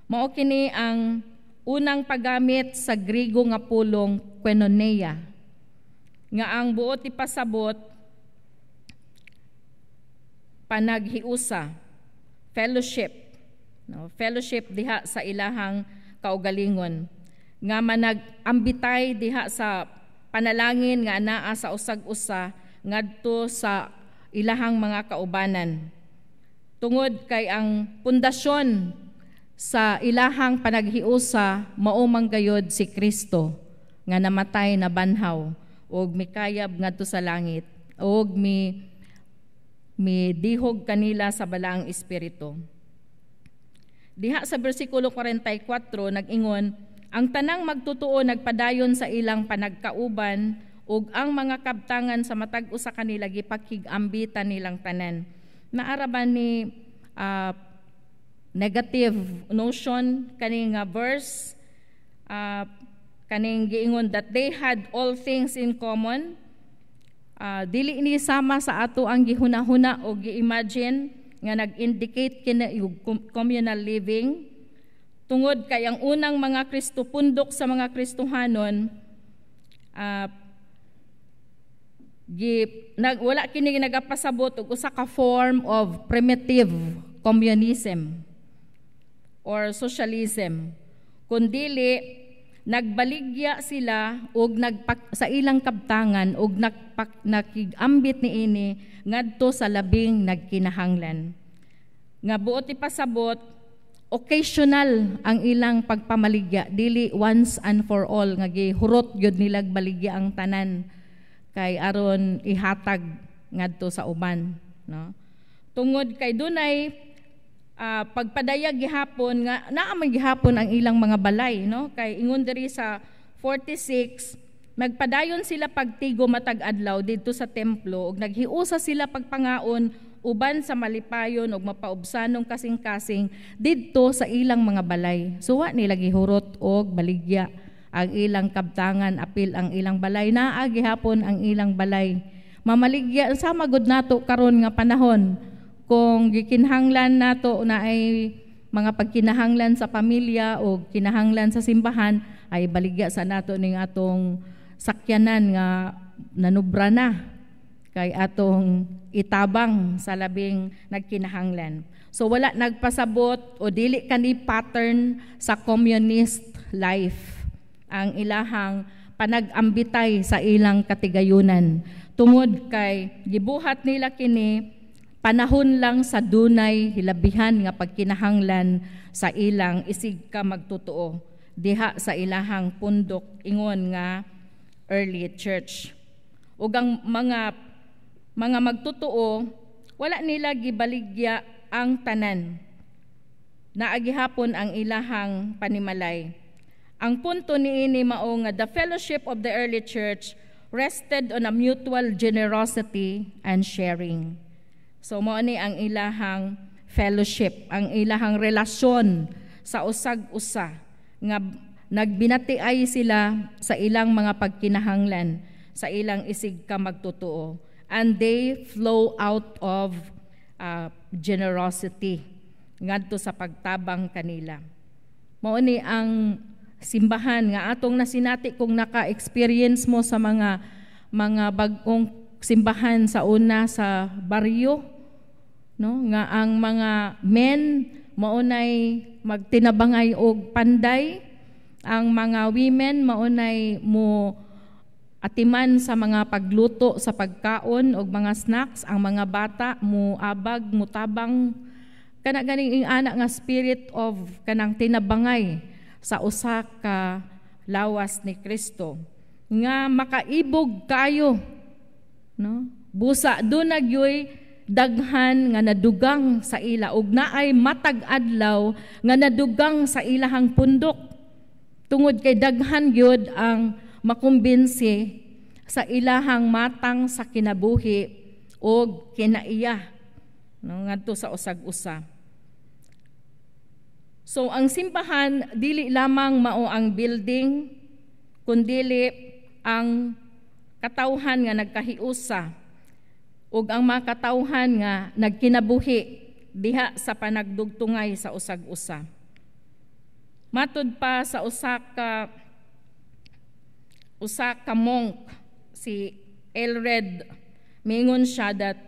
Mao kini ang unang paggamit sa Griego nga pulong koinonia nga ang buot ipasabot panaghiusa, fellowship, no? Fellowship diha sa ilahang kaugalingon nga manag-ambitay diha sa panalangin nga anaa sa usag-usa ngadto sa ilahang mga kaubanan. Tungod kay ang pundasyon sa ilahang panaghiusa mao man gayod si Kristo nga namatay na banhaw ug mikayab ngadto sa langit ug dihog kanila sa balaang espiritu. Diha sa bersikulo 44 nag-ingon, ang tanang magtutuo nagpadayon sa ilang panagkauban ug ang mga kabtangan sa matag usa kanila gipakig-ambitan nilang tanan. Naaraban ni negative notion kaning verse, kaning giingon that they had all things in common. Dili ni sama sa ato ang gihuna-huna o gi-imagine nga nag-indicate kina communal living. Tungod kay ang unang mga Kristo pundok sa mga Kristohanon, wala kini nagapasabot og usa ka form of primitive communism or socialism, kundili nagbaligya sila og sa ilang kabtangan og nakigambit niini ngadto sa labing nagkinahanglan. Nga buot ipasabot occasional ang ilang pagpamaligya, dili once and for all nga gihurot gyud nilag baligya ang tanan kay aron ihatag ngadto sa uban, no? Tungod kay dunay pagpadayag gihapon nga naa man gihapon ang ilang mga balay, no? Kay ingon diri sa 46 nagpadayon sila pagtigo matag adlaw didto sa templo ug naghiusa sila pagpangaon uban sa malipayon ug mapaubsanong kasing-kasing didto sa ilang mga balay. So wa nila gihurot og baligya ang ilang kabtangan, apil ang ilang balay, naa gihapon ang ilang balay. Mamaligya sama gud nato karon nga panahon kung gikinahanglan nato na ay mga pagkinahanglan sa pamilya o kinahanglan sa simbahan ay baligya sa nato ning atong sakyanan nga nanubra na kay atong itabang sa labing nagkinahanglan. So wala nagpasabot o dili kani pattern sa communist life ang ilahang panag-ambitay sa ilang katigayunan. Tungod kay gibuhat nila kini panahon lang sa dunay hilabihan nga pagkinahanglan sa ilang isig ka magtutuo diha sa ilahang pundok ingon nga early church. Ug ang mga magtutuo, wala nila gibaligya ang tanan. Naagihapon ang ilahang panimalay. Ang punto niini mao nga the fellowship of the early church rested on a mutual generosity and sharing. So mao ni ang ilahang fellowship, ang ilahang relasyon sa usag-usa nga nagbinatiay sila sa ilang mga pagkinahanglan, sa ilang isig ka magtutuo. And they flow out of generosity ngadto sa pagtabang kanila. Mao ni ang simbahan nga atong nasinati kung naka-experience mo sa mga bag-ong simbahan sa una sa baryo, no, nga ang mga men maunay magtinabangay og panday, ang mga women maunay mo atiman sa mga pagluto sa pagkaon og mga snacks, ang mga bata mo abag, mo tabang kana ganing anak nga spirit of kanang tinabangay sa usa ka lawas ni Kristo nga makaibog kayo, no? Busa do nagyoy daghan nga nadugang sa ila ug naay matag adlaw nga nadugang sa ilahang pundok tungod kay daghan gyud ang makumbinsi sa ilahang matang sa kinabuhi o kinaiya, no, ngadto sa usag-usa. So ang simbahan dili lamang mao ang building kundili ang katawhan nga nagkahiusa ug ang mga katawhan nga nagkinabuhi diha sa panagdugtungay sa usag-usa. Matud pa sa usa ka monk, si Elred, mingon siya that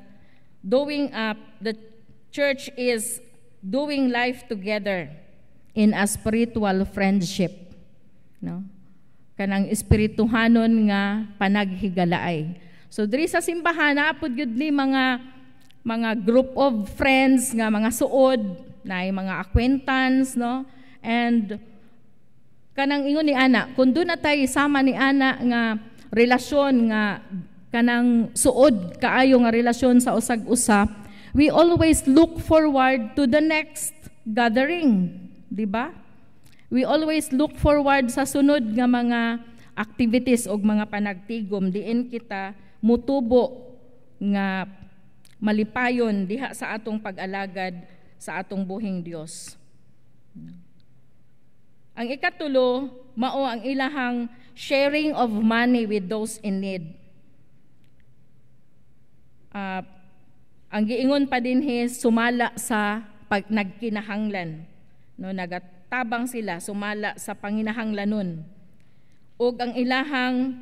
the church is doing life together in a spiritual friendship, no? Kanang espirituhanon nga panaghigalaay. So diri sa simbahan naapod gyud ni mga group of friends nga mga suod, naay mga acquaintance, no? And kanang ingon ni ana, kun doon na tayo sama ni ana nga relasyon nga kanang suod kaayo nga relasyon sa usag-usa, we always look forward to the next gathering, di ba? We always look forward sa sunod nga mga activities o mga panagtigom diin kita mutubo nga malipayon diha sa atong pag-alagad sa atong buhing Dios. Ang ikatulo, mao ang ilahang sharing of money with those in need. Ang giingon pa din sumala sa nagkinahanglan. No, nagatabang sila, sumala sa panginahanglanon. Ug ang ilahang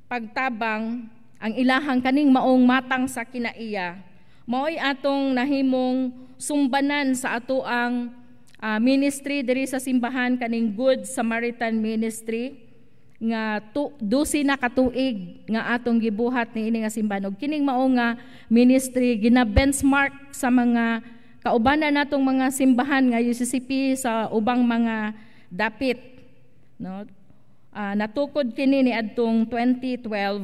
pagtabang, ang ilahang kaning maong matang sa kinaiya, mao'y atong nahimong sumbanan sa ato ang ministry diri sa simbahan, kaning Good Samaritan Ministry nga 12 na katuig nga atong gibuhat ni ini nga simbahan. Og kining mao nga ministry gina-benchmark sa mga kaubanan natong mga simbahan nga UCCP sa ubang mga dapit, no? Natukod kini ni adtong 2012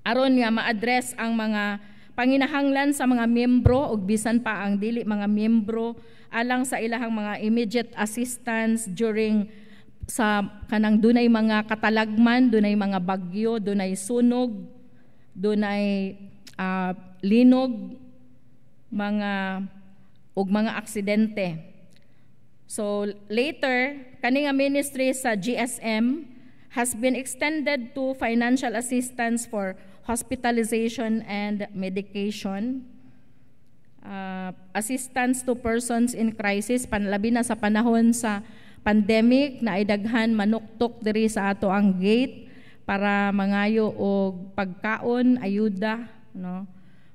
aron nga ma-address ang mga panginahanglan sa mga miyembro ug bisan pa ang dili mga miyembro alang sa ilahang mga immediate assistance during sa kanang dunay mga katalagman, dunay mga bagyo, dunay sunog, dunay linog, mga aksidente. So later, kani nga ministry sa GSM has been extended to financial assistance for hospitalization and medication, assistance to persons in crisis, panlabi na sa panahon sa pandemic na ay daghan manuktok diri sa ato ang gate para mangayo og pagkaon, ayuda, no?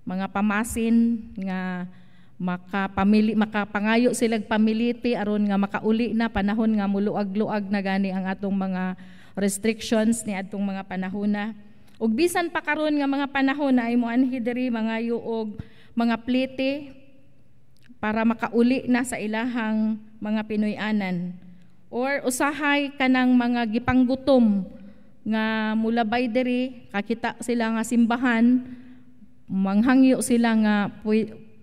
Mga pamasin nga makapangayo silang pamiliti aron nga makauli na panahon nga muluag-luag na gani ang atong mga restrictions ni atong mga panahona. Ug bisan pa karon nga mga panahon na ay moanhi diri mangayo og mga plite para makauli na sa ilahang mga Pinoyanan. Or usahay kanang mga gipanggutom nga mulabay diri, kakita sila nga simbahan, manghangyo sila nga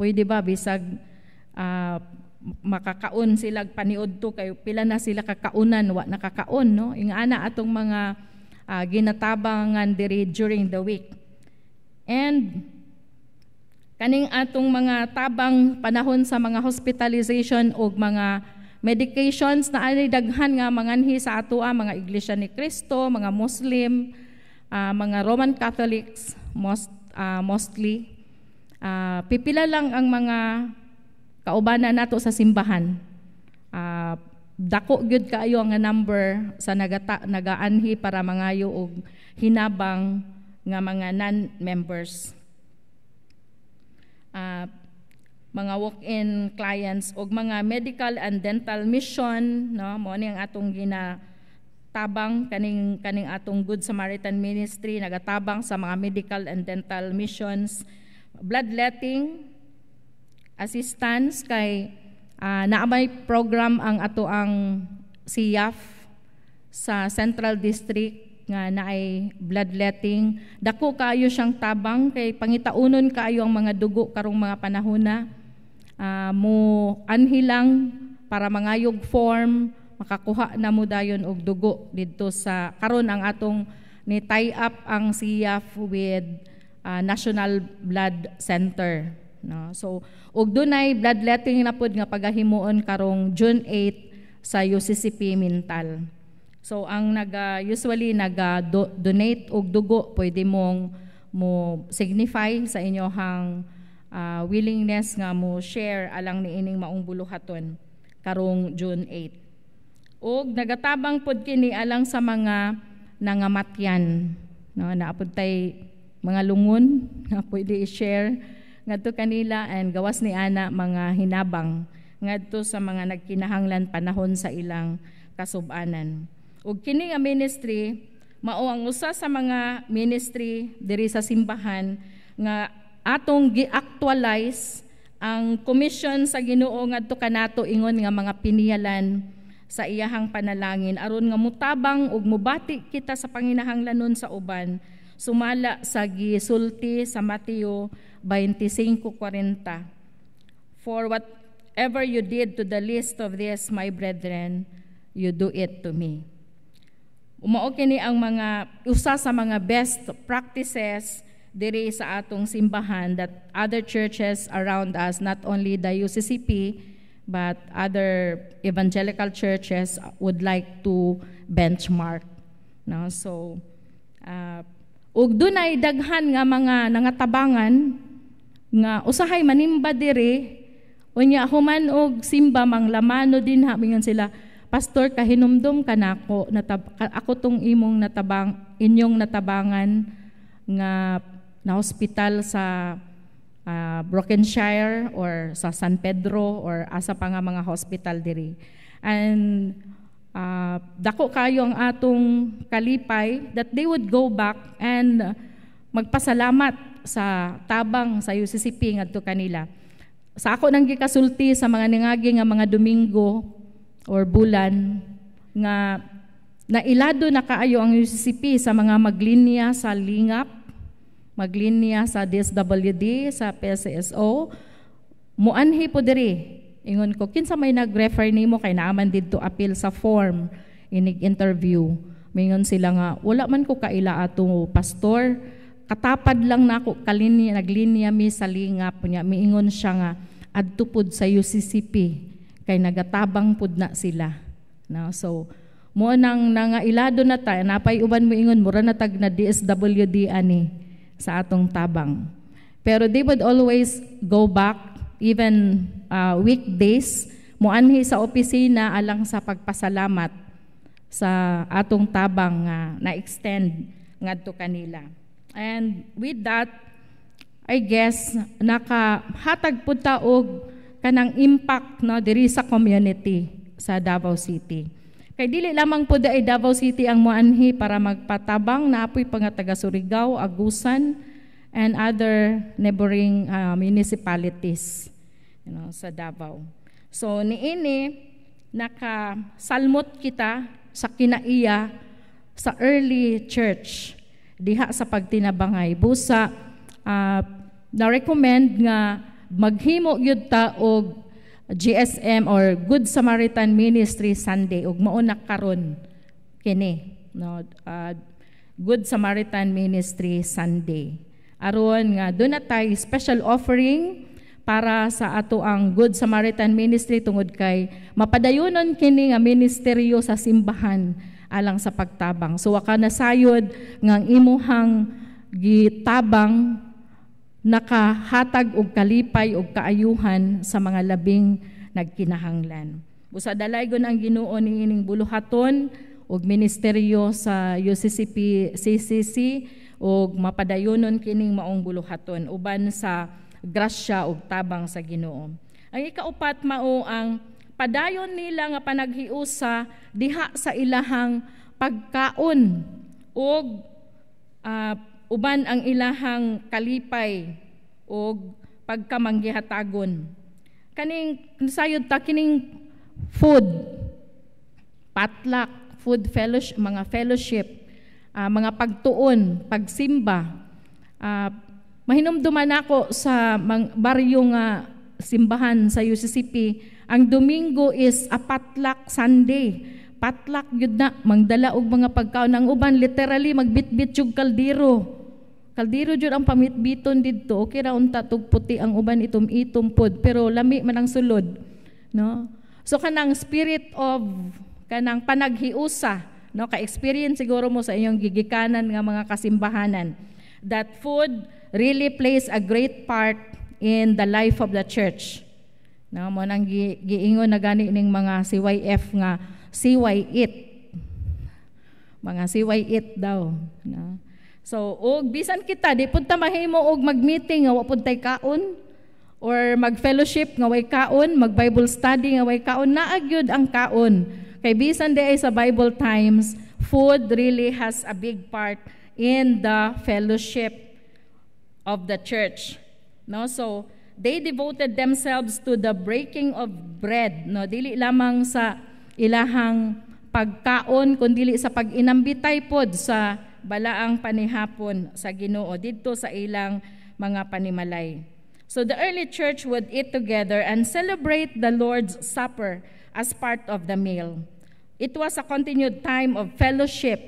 pwede ba bisag makakaon sila paniod to kay pila na sila kakaunan wa nakakaon, no? Ingana atong mga ginatabangan diri during the week. And kaning atong mga tabang panahon sa mga hospitalization o mga medications na ay daghan nga manganhi sa ato mga Iglesia ni Cristo, mga Muslim, mga Roman Catholics mostly. Pipila lang ang mga kaubanan nato sa simbahan. Dako gyud kaayo nga number sa nagaanhi para mangayo og hinabang nga mga non-members. Mga walk-in clients o mga medical and dental mission, no, mo ni ang atong ginatabang kaning atong Good Samaritan Ministry nagatabang sa mga medical and dental missions, bloodletting assistance kay naamay program ang ato ang SIAF sa Central District nga naay bloodletting. Dako kaayo siyang tabang kay pangitaunon kaayo ang mga dugo karong mga panahona. Mo anhilang para mangayog form, makakuha na mo dayon og dugo didto sa karon ang atong ni tie up ang SIAF with National Blood Center, no? So og dunay bloodletting na pud nga pagahimuon karong June 8 sa UCCP Mintal. So ang usually donate og dugo pwede mong mo signify sa inyohang willingness nga mo share alang niining maong buluhaton karong June 8. Og nagatabang pod kini alang sa mga nangamatyan, no, naapod tay mga lungon nga pwede i-share ngadto kanila and gawas ni ana mga hinabang ngadto sa mga nagkinahanglan panahon sa ilang kasub-anan. Og kini nga ministry mao ang usa sa mga ministry diri sa simbahan nga atong gi-actualize ang commission sa Ginoo ngadto kanato ingon nga mga piniyalan sa iyahang panalangin aron nga mutabang ug mubati kita sa panginahanglanon sa uban sumala sa gisulti sa Mateo 25:40. For whatever you did to the least of this, my brethren, you do it to me. Umao kini ang mga usa sa mga best practices diri sa atong simbahan that other churches around us, not only the UCCP, but other evangelical churches would like to benchmark. No? So, ug dunay daghan nga mga nangatabangan nga usahay manimba diri, unya human og simba manglamano din ha, mingon sila, Pastor, kahinumdum ka nako, ako tong inyong natabangan nga na hospital sa Brokenshire or sa San Pedro or asa pa nga mga hospital diri. And dako kayo ang atong kalipay that they would go back and magpasalamat sa tabang sa UCCP ngadto kanila. Sa ako nang gikasulti sa mga ningagi nga mga Domingo or bulan nga nailado na kaayo ang UCCP sa mga maglinya sa lingap, maglinya sa DSWD, sa PSSO, muanhi po diri. Ingon ko, kinsa may nag-refer nimo kay naaman didto appeal sa form, inig interview. Mingon sila nga, wala man ko kaila ato pastor, katapad lang nako kalinya, naglinya mi sa lingap niya. Miingon siya nga, adto pud sa UCCP, kay nagatabang pud na sila. No? So, mo nang nangailado na tayo, napay uban mo ingon, mura na tag na DSWD ani sa atong tabang. Pero they would always go back, even weekdays, muanhi sa opisina alang sa pagpasalamat sa atong tabang na-extend ngadto kanila. And with that, I guess, nakahatag po ta og kanang impact no, diri sa community sa Davao City. Kay dili lamang po ay Davao City ang muanhi para magpatabang na apoy pa nga taga Surigao, Agusan, and other neighboring municipalities sa Davao. So niini nakasalmot kita sa kinaiya sa early church diha sa pagtinabangay. Busa na-recommend nga maghimo gyud ta og GSM or Good Samaritan Ministry Sunday ug mao na karon kini no, Good Samaritan Ministry Sunday. Aron nga doon na tayo special offering para sa ato ang Good Samaritan Ministry tungod kay mapadayonon kini nga ministeryo sa simbahan alang sa pagtabang. So waka nasayod nga imuhang gitabang nakahatag og kalipay og kaayuhan sa mga labing nagkinahanglan. Busa dalaygon ang Ginoo niining buluhaton og ministeryo sa UCCP CCC og mapadayonon kining maong buluhaton uban sa grasya og tabang sa Ginoo. Ang ikaupat mao ang padayon nila nga panaghiusa diha sa ilahang pagkaon og uban ang ilahang kalipay o pagkamanggihatagon. Kaning sayod ta kining food, potluck, food fellowship, mga fellowship, mga pagtuon, pagsimba. Mahinumduman ako sa baryo nga simbahan sa UCCP, ang Domingo is a potluck Sunday. Potluck yun na, mangdala og mga pagkaon. Ang uban, literally, magbitbit yung kaldero. Kaldero jud ang pamitbiton didto, okay ra unta tug puti ang uban itom-itom pod, pero lami man ang sulod, no? So kanang spirit of kanang panaghiusa, no, ka-experience siguro mo sa inyong gigikanan nga mga kasimbahanan, that food really plays a great part in the life of the church. No, mo nang giingon na gani ning mga CYF nga CY8. Mga CY8 daw, no? So, og bisan kita, di punta mahimo og mag-meeting nga wapod tay kaon or mag-fellowship nga way kaon, mag-Bible study nga way kaon, naagyod ang kaon. Kay bisan di ay sa Bible times, food really has a big part in the fellowship of the church. No, so they devoted themselves to the breaking of bread, no, dili lamang sa ilahang pagkaon kundi sa pag-inambitay pod sa balaang panihapon sa Ginoo didto sa ilang mga panimalay. So the early church would eat together and celebrate the Lord's Supper as part of the meal. It was a continued time of fellowship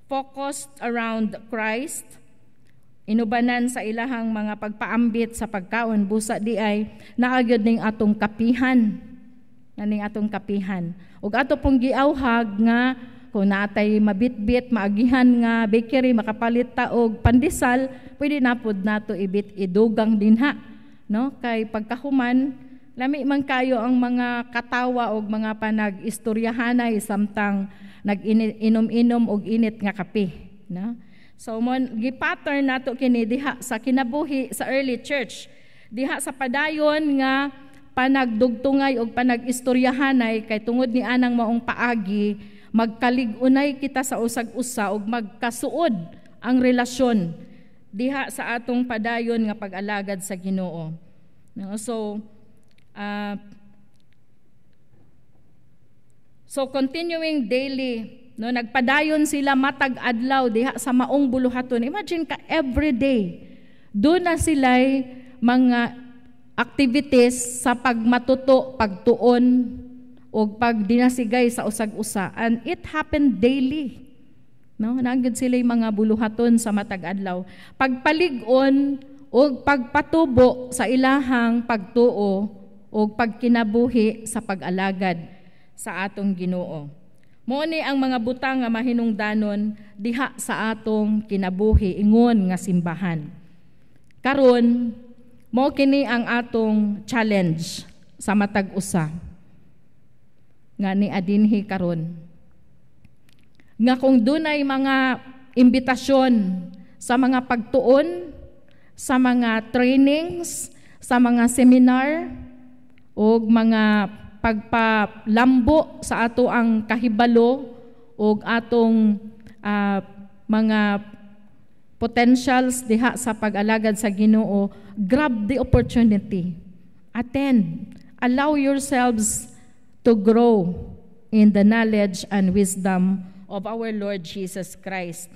focused around Christ. Inubanan sa ilahang mga pagpaambit sa pagkaon, busa di ay naagyod ning atong kapihan. Ning atong kapihan. Ug ato pong giawhag nga kung natay mabitbit, maagihan nga bakery, makapalit ta og pandesal, pwede napod nato idugang dinha. No? Kay pagkahuman, lami man kayo ang mga katawa og mga panag-istoryahanay samtang nag-inom-inom og init nga kape. No? So, gi-pattern nato kini diha sa kinabuhi sa early church. Diha sa padayon nga panagdugtungay og panag-istoryahanay kay tungod ni anang maong paagi, magkalig-unay kita sa usag-usa ug magkasuod ang relasyon diha sa atong padayon nga pag-alagad sa Ginoo. No? So continuing daily, no, nagpadayon sila matag adlaw diha sa maong buluhaton. Imagine ka every day. Doon na sila'y mga activities sa pagmatuto, pagtuon o pagdinasigay sa usag-usa. And it happened daily. No, naagid sila'y mga buluhaton sa matag adlaw. Pagpalig-on o pagpatubo sa ilahang pagtuo o pagkinabuhi sa pag-alagad sa atong Ginoo. Mao ni ang mga butang nga mahinungdanon diha sa atong kinabuhi ingon nga simbahan. Karon mao kini ang atong challenge sa matag usa nga ni adinhi karon. Nga kung dunay mga imbitasyon sa mga pagtuon, sa mga trainings, sa mga seminar o mga pagpalambo sa ato ang kahibalo o atong mga potentials diha sa pag-alagad sa Ginoo, grab the opportunity. Attend. Allow yourselves to grow in the knowledge and wisdom of our Lord Jesus Christ.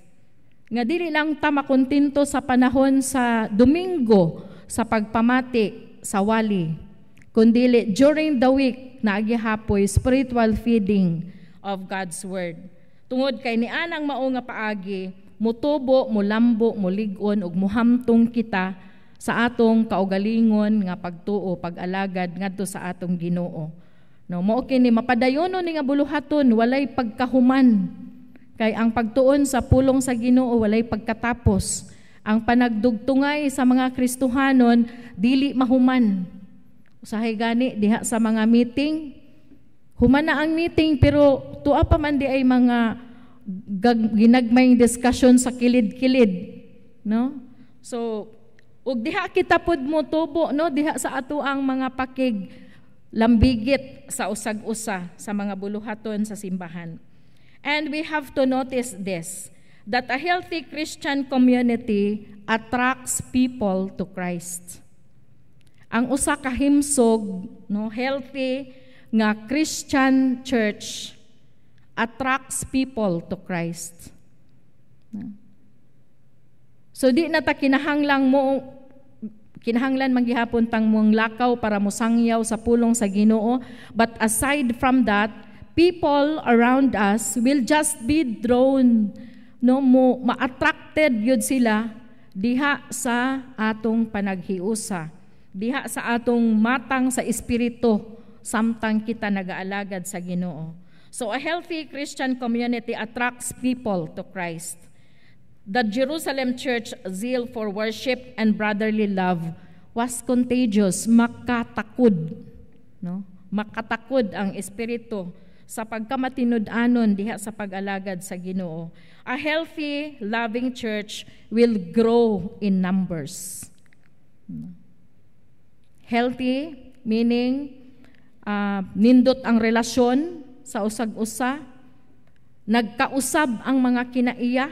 Nga dili lang ta makontinto sa panahon sa Domingo sa pagpamati sa wali, kundi during the week na agihapoy spiritual feeding of God's Word. Tungod kay ni anang mao nga paagi, mutubo, mulambo, mulig-on ug muhamtong kita sa atong kaugalingon nga pagtuo, pag-alagad ngadto sa atong Ginoo. No, mao kini mapadayonon ni nga buluhaton walay pagkahuman. Kay ang pagtuon sa pulong sa Ginoo walay pagkatapos. Ang panagdugtungay sa mga Kristohanon dili mahuman. Usahay gani diha sa mga meeting, human na ang meeting pero tuwa pa man di ay mga ginagmayng discussion sa kilid-kilid, no? So ug diha kita pud mo tubo, no, diha sa ato ang mga pakig lambigit sa usag-usa sa mga buluhaton sa simbahan. And we have to notice this, that a healthy Christian community attracts people to Christ. Ang usa ka himsog, no, healthy nga Christian church attracts people to Christ. So di na ta kinahanglan manggihapon tang mong lakaw para musangyaw sa pulong sa Ginoo, but aside from that, people around us will just be drawn, no, ma-attracted yun sila diha sa atong panaghiusa, diha sa atong matang sa espiritu samtang kita nagaalagad sa Ginoo. So a healthy Christian community attracts people to Christ. The Jerusalem church zeal for worship and brotherly love was contagious, makatakod, no? Makatakod ang espiritu sa pagkamatinud-anon diha sa pag-alagad sa Ginoo. A healthy, loving church will grow in numbers. Healthy, meaning nindot ang relasyon sa usag-usa, nagkausab ang mga kinaiya,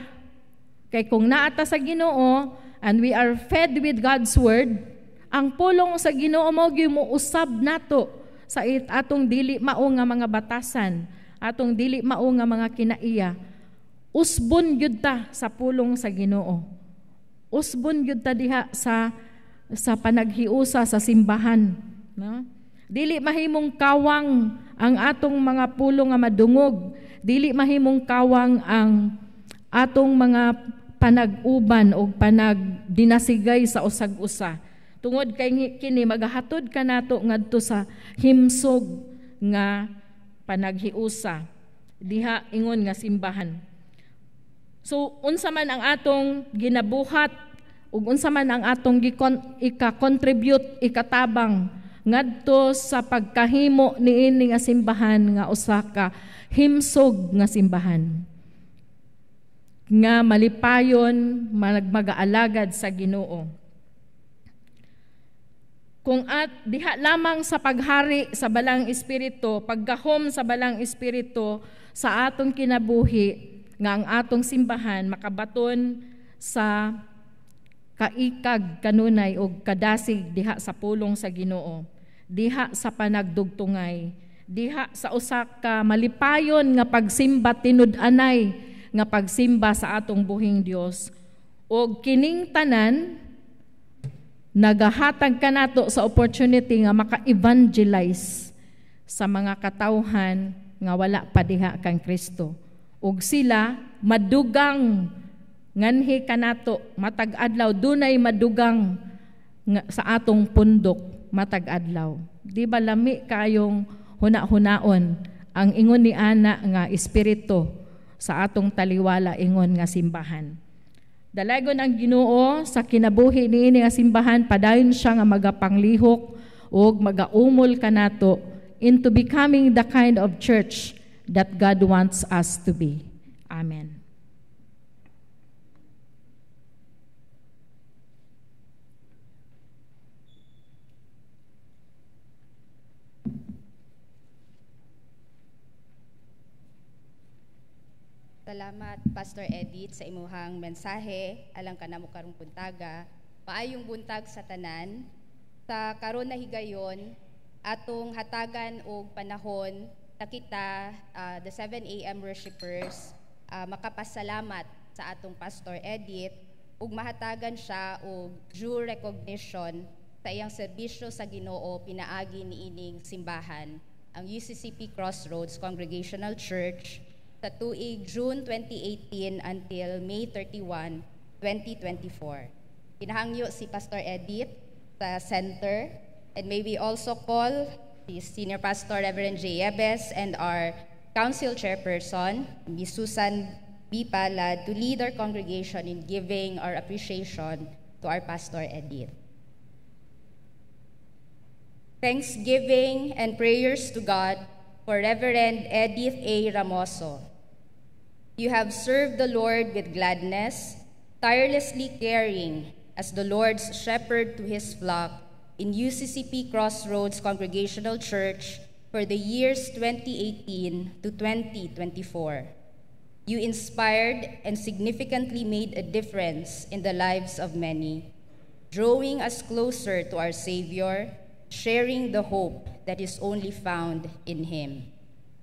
kay kung naata sa Ginoo and we are fed with God's Word, ang pulong sa Ginoo mo gimuusab nato sa atong dili mao nga mga batasan, atong dili mao nga mga kinaiya. Usbon gyud ta sa pulong sa Ginoo. Usbon gyud ta diha sa sa panaghiusa sa simbahan. No? Dili mahimong kawang ang atong mga pulo nga madungog. Dili mahimong kawang ang atong mga panag-uban o panagdinasigay sa usag-usa. Tungod kay kini magahatod ka nato ngadto sa himsog nga panaghiusa diha ingon nga simbahan. So unsa man ang atong ginabuhat ug unsa man ang atong ika-contribute, ikatabang ngadto sa pagkahimo niini nga simbahan nga usa ka himsog nga simbahan nga malipayon mag-aalagad sa Ginoo. Kung at diha lamang sa paghari sa balang espiritu, paggahom sa balang espiritu sa atong kinabuhi nga ang atong simbahan makabaton sa kaikag kanunay o kadasig diha sa pulong sa Ginoo, diha sa panagdugtungay, diha sa usa ka malipayon nga pagsimba tinud-anay nga pagsimba sa atong buhing Dios. Og kining tanan nagahatag kanato sa opportunity nga maka-evangelize sa mga katawhan nga wala pa diha kang Kristo. Ug sila madugang nganhi kanato matag adlaw dunay madugang nga, sa atong pundok matag adlaw. Di ba lami kayong huna-hunaon ang ingon ni ana nga espiritu sa atong taliwala ingon nga simbahan. Dalagon ang Ginoo sa kinabuhi niini nga simbahan, padayon siya nga magapanglihok ug magaumol kanato into becoming the kind of church that God wants us to be. Amen. Salamat Pastor Edith sa imuhang mensahe alang kanamo karong buntaga. Paayong buntag sa tanan. Sa karon na higayon atong hatagan og panahon na kita the 7 AM worshipers makapasalamat sa atong Pastor Edith ug mahatagan siya og due recognition sa iyang serbisyo sa Ginoo pinaagi niining simbahan, ang UCCP Crossroads Congregational Church sa tuig June 2018 until May 31, 2024. Pinahangyo si Pastor Edith sa center, and may we also call the Senior Pastor Reverend J. Yebes and our Council Chairperson, Ms. Susan B. Palad, to lead our congregation in giving our appreciation to our Pastor Edith. Thanksgiving and prayers to God for Reverend Edith A. Ramoso. You have served the Lord with gladness, tirelessly caring as the Lord's shepherd to his flock in UCCP Crossroads Congregational Church for the years 2018 to 2024. You inspired and significantly made a difference in the lives of many, drawing us closer to our Savior, sharing the hope that is only found in Him.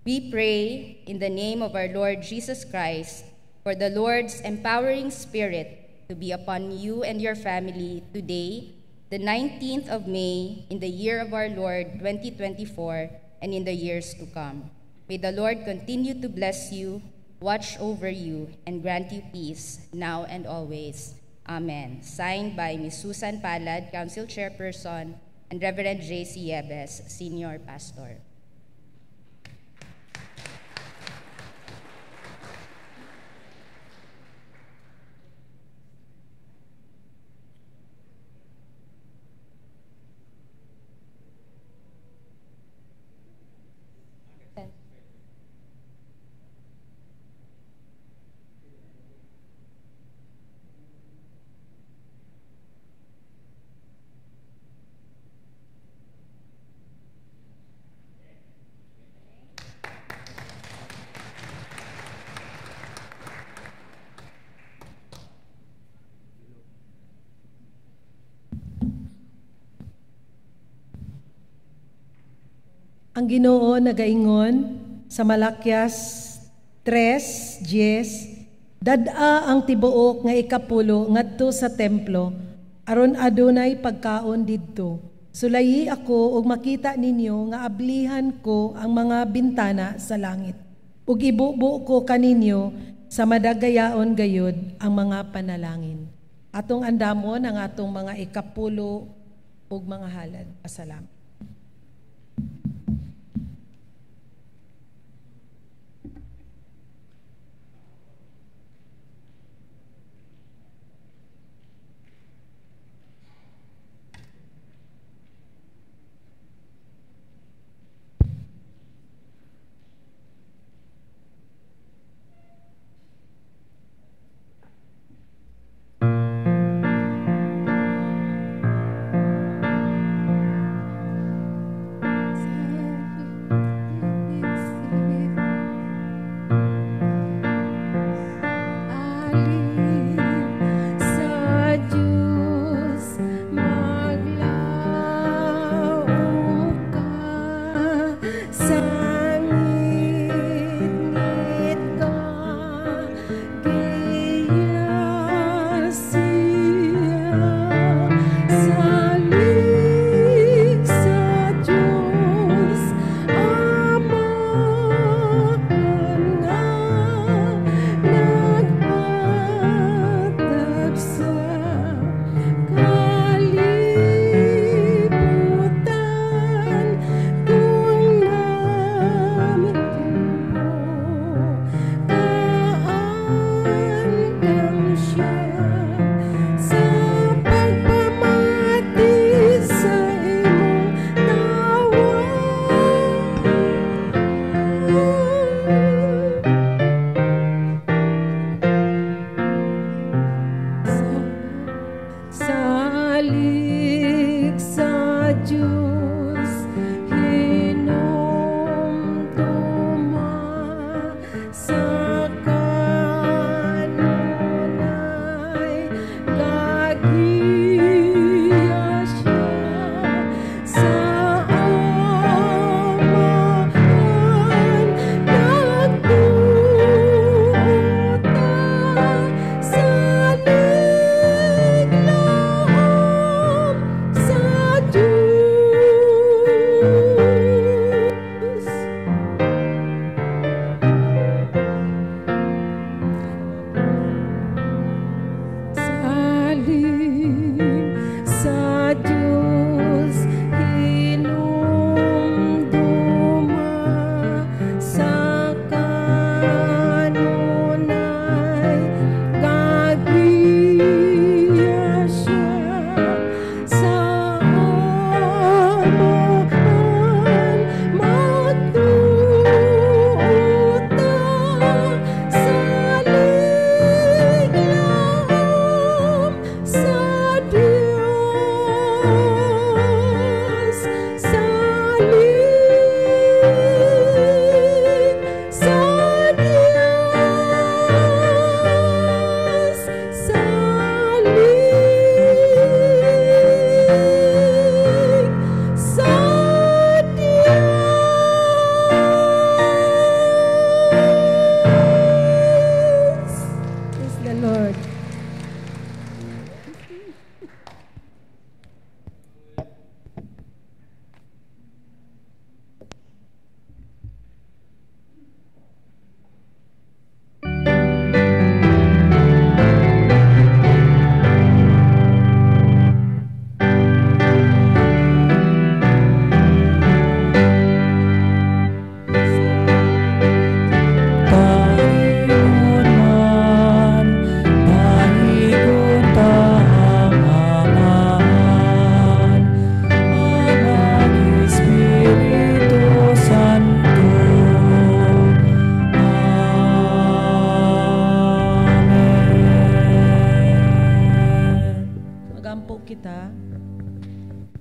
We pray in the name of our Lord Jesus Christ for the Lord's empowering spirit to be upon you and your family today, the 19th of May, in the year of our Lord 2024, and in the years to come. May the Lord continue to bless you, watch over you, and grant you peace now and always. Amen. Signed by Ms. Susan Palad, Council Chairperson, and Reverend J.C. Yebes, Senior Pastor. Ang Ginoo nagaingon sa Malakyas 3:10, dad-a ang tibuok nga ikapulo ngadto sa templo aron adunay pagkaon didto. Sulayi ako ug makita ninyo nga ablihan ko ang mga bintana sa langit. Ug ibubo ko kaninyo sa madagayaon gayud ang mga panalangin. Atong andamon ang atong mga ikapulo ug mga halad. Pasalamat.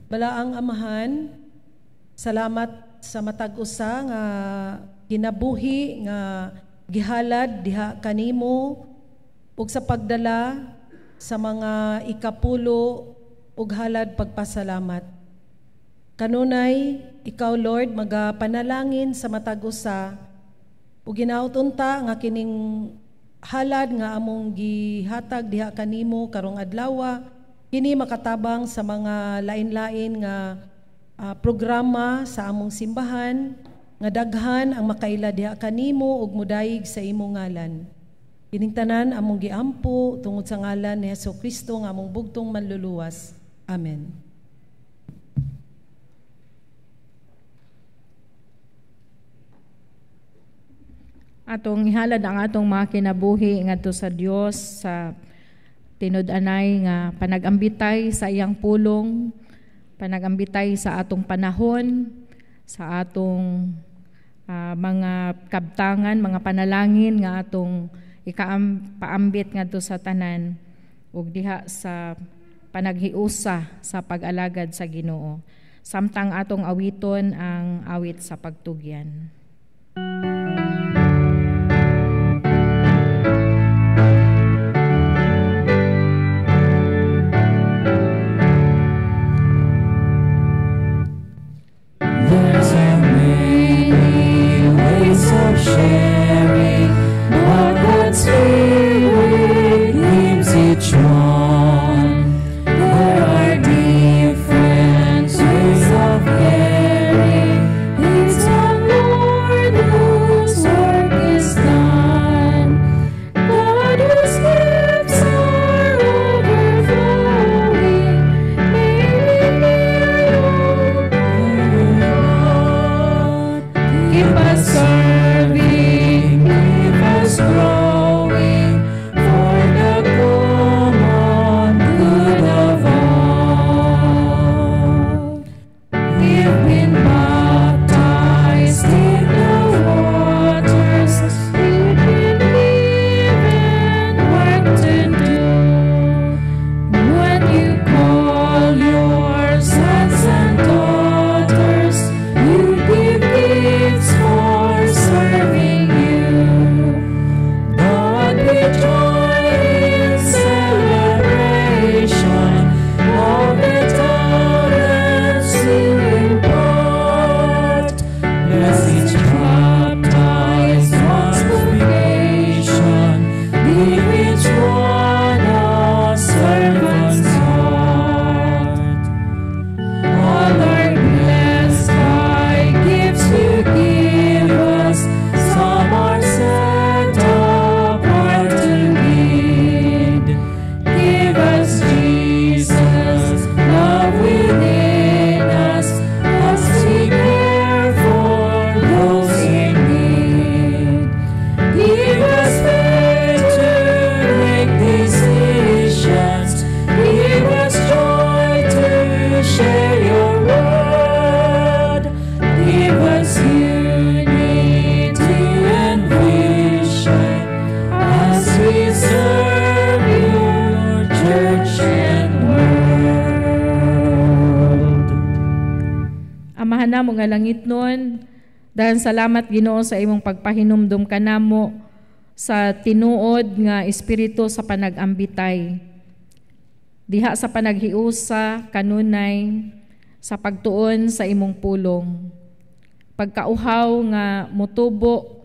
Balaang Amahan, salamat sa matag usa nga kinabuhi nga gihalad diha kanimo ug sa pagdala sa mga ikapulo ug halad pagpasalamat. Kanunay ikaw Lord magapanalangin sa matag usa ug ginautunta nga kining halad nga among gihatag diha kanimo karong adlaw kini makatabang sa mga lain-lain nga programa sa among simbahan, nga daghan ang makaila diha kanimo ug mudayeg sa imong ngalan. Kining tanan among giampo tungod sa ngalan ni Hesukristo nga among bugtong manluluwas. Amen. Atong ihalad ang atong mga kinabuhi ngadto sa Dios sa tinud-anay nga panagambitay sa iyang pulong, panagambitay sa atong panahon, sa atong mga kabtangan, mga panalangin nga atong paambit ngadto sa tanan ug diha sa panaghiusa sa pag-alagad sa Ginoo. Samtang atong awiton ang awit sa pagtugyan. There's a many ways of sharing, but God's Spirit leads each one. There are different ways of caring. It's the Lord whose work is done. God whose gifts are overflowing, keep us serving, keep us growing for the common good of all. We've been baptized in the waters, we've been given what to do. When you call your sons and daughters, you give gifts for serving you. But we join in celebration of the talents you impart. Bless each baptized one's vocation, give each one a servant's heart. All are blessed by gifts you give us, some are set apart to lead. Give us Jesus, love within us, as we care for those in need. Give us faith to make decisions, give us joy to share your word, give us unity and vision as we serve your church and world. Amahan namo nga langit nun, dahil salamat Ginoo sa imong pagpahinumdum kanamo sa tinuod nga espiritu sa panagambitay. Diha sa panaghiusa kanunay sa pagtuon sa imong pulong. Pagkauhaw nga motubo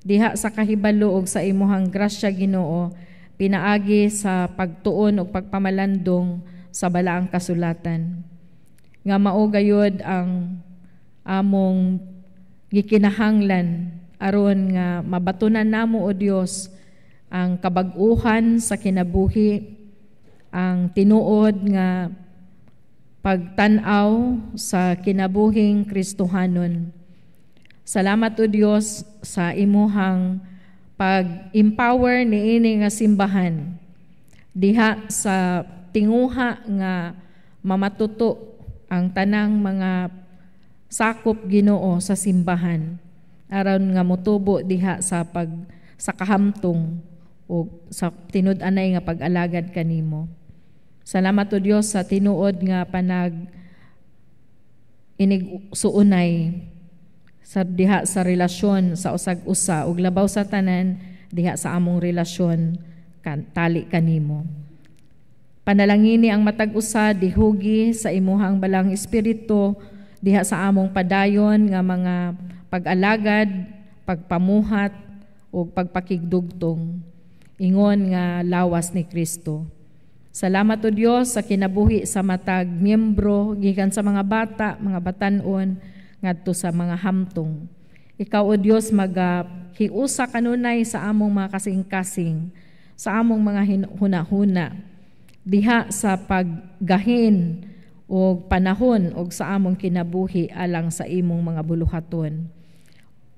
diha sa kahibalo ug sa imong grasya Ginoo, pinaagi sa pagtuon ug pagpamalandong sa balaang kasulatan. Nga mao gayud ang among gikinahanglan aron nga mabatunan namo o Dios ang kabag-uhan sa kinabuhi, ang tinuod nga pagtan-aw sa kinabuhing Kristohanon. Salamat o Dios sa imuhang pag-empower niini nga simbahan diha sa tinguha nga mamatuto ang tanang mga sakop Ginoo sa simbahan aron nga motubo diha sa kahamtong o sa tinud-anay nga pag-alagad kanimo. Salamat o Dios sa tinuod nga inigsuunay sa diha sa relasyon sa usag-usa ug labaw sa tanan diha sa among relasyon tali kanimo. Panalangini ang matag-usa dihugi sa imuhang balang espiritu diha sa among padayon nga mga pag-alagad, pagpamuhat ug pagpakigdugtong ingon nga lawas ni Kristo. Salamat o Dios sa kinabuhi sa matag miyembro gikan sa mga bata, mga batan-on ngadto sa mga hamtong. Ikaw o Dios maghiusa kanunay sa among mga kasing-kasing, sa among mga hunahuna, diha sa paggahin o panahon o sa among kinabuhi alang sa imong mga buluhaton.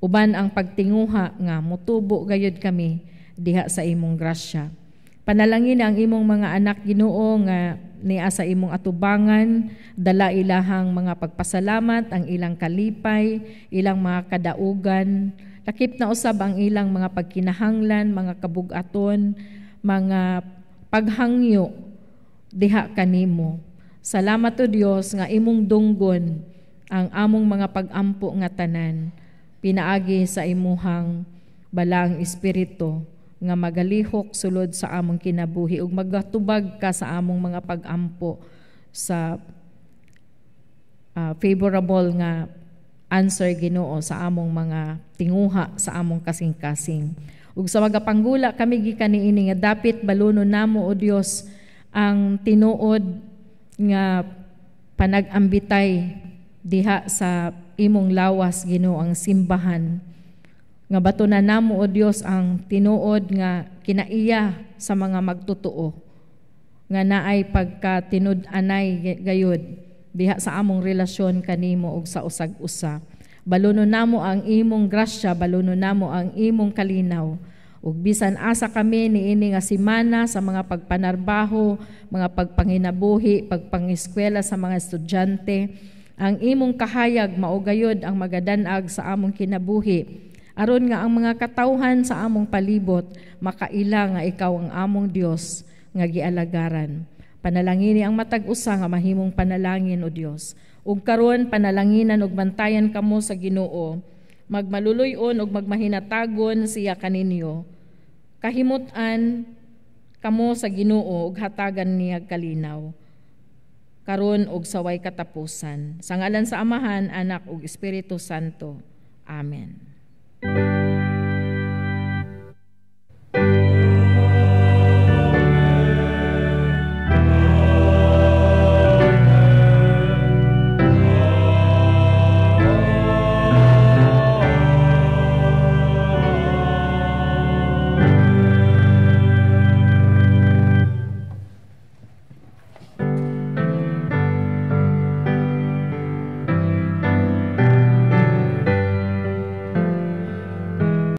Uban ang pagtinguha nga mutubo gayud kami diha sa imong grasya. Panalangin ang imong mga anak Ginoo nga niya sa imong atubangan, dala ilahang mga pagpasalamat, ang ilang kalipay, ilang mga kadaugan, lakip na usab ang ilang mga pagkinahanglan, mga kabugaton, mga paghangyo diha kanimo. Salamat o Dios nga imong dunggon ang among mga pag-ampo nga tanan, pinaagi sa imuhang balang espiritu nga magalihok sulod sa among kinabuhi ug magatubag ka sa among mga pag-ampo sa favorable nga answer Ginoo sa among mga tinguha sa among kasing-kasing. Ug sa magapanggula kami gikan niini nga dapit balunon namo o Dios ang tinuod nga panag-ambitay diha sa imong lawas Ginoo ang simbahan. Nga batunan namo o Dios ang tinuod nga kinaiya sa mga magtotoo nga naay pagkatinud-anay gayud diha sa among relasyon kanimo ug sa usag-usa. Balunon namo ang imong grasya, balunon namo ang imong kalinaw ug bisan asa kami niini nga semana sa mga pagpanarbaho, mga pagpanginabuhi, pagpangeskwela sa mga estudyante, ang imong kahayag mao gayud ang magadan-ag sa among kinabuhi. Aron nga ang mga katawhan sa among palibot makaila nga ikaw ang among Dios nga gialagaran. Panalangini ang matag-usa nga mahimong panalangin o Dios. Ug karon panalanginan ug bantayan kamo sa Ginoo, magmaluluy-on ug magmahinatagon siya kaninyo. Kahimutan kamo sa Ginoo ug hatagan niya kalinaw. Karon ug saway katapusan. Sa ngalan sa Amahan, Anak ug Espiritu Santo. Amen.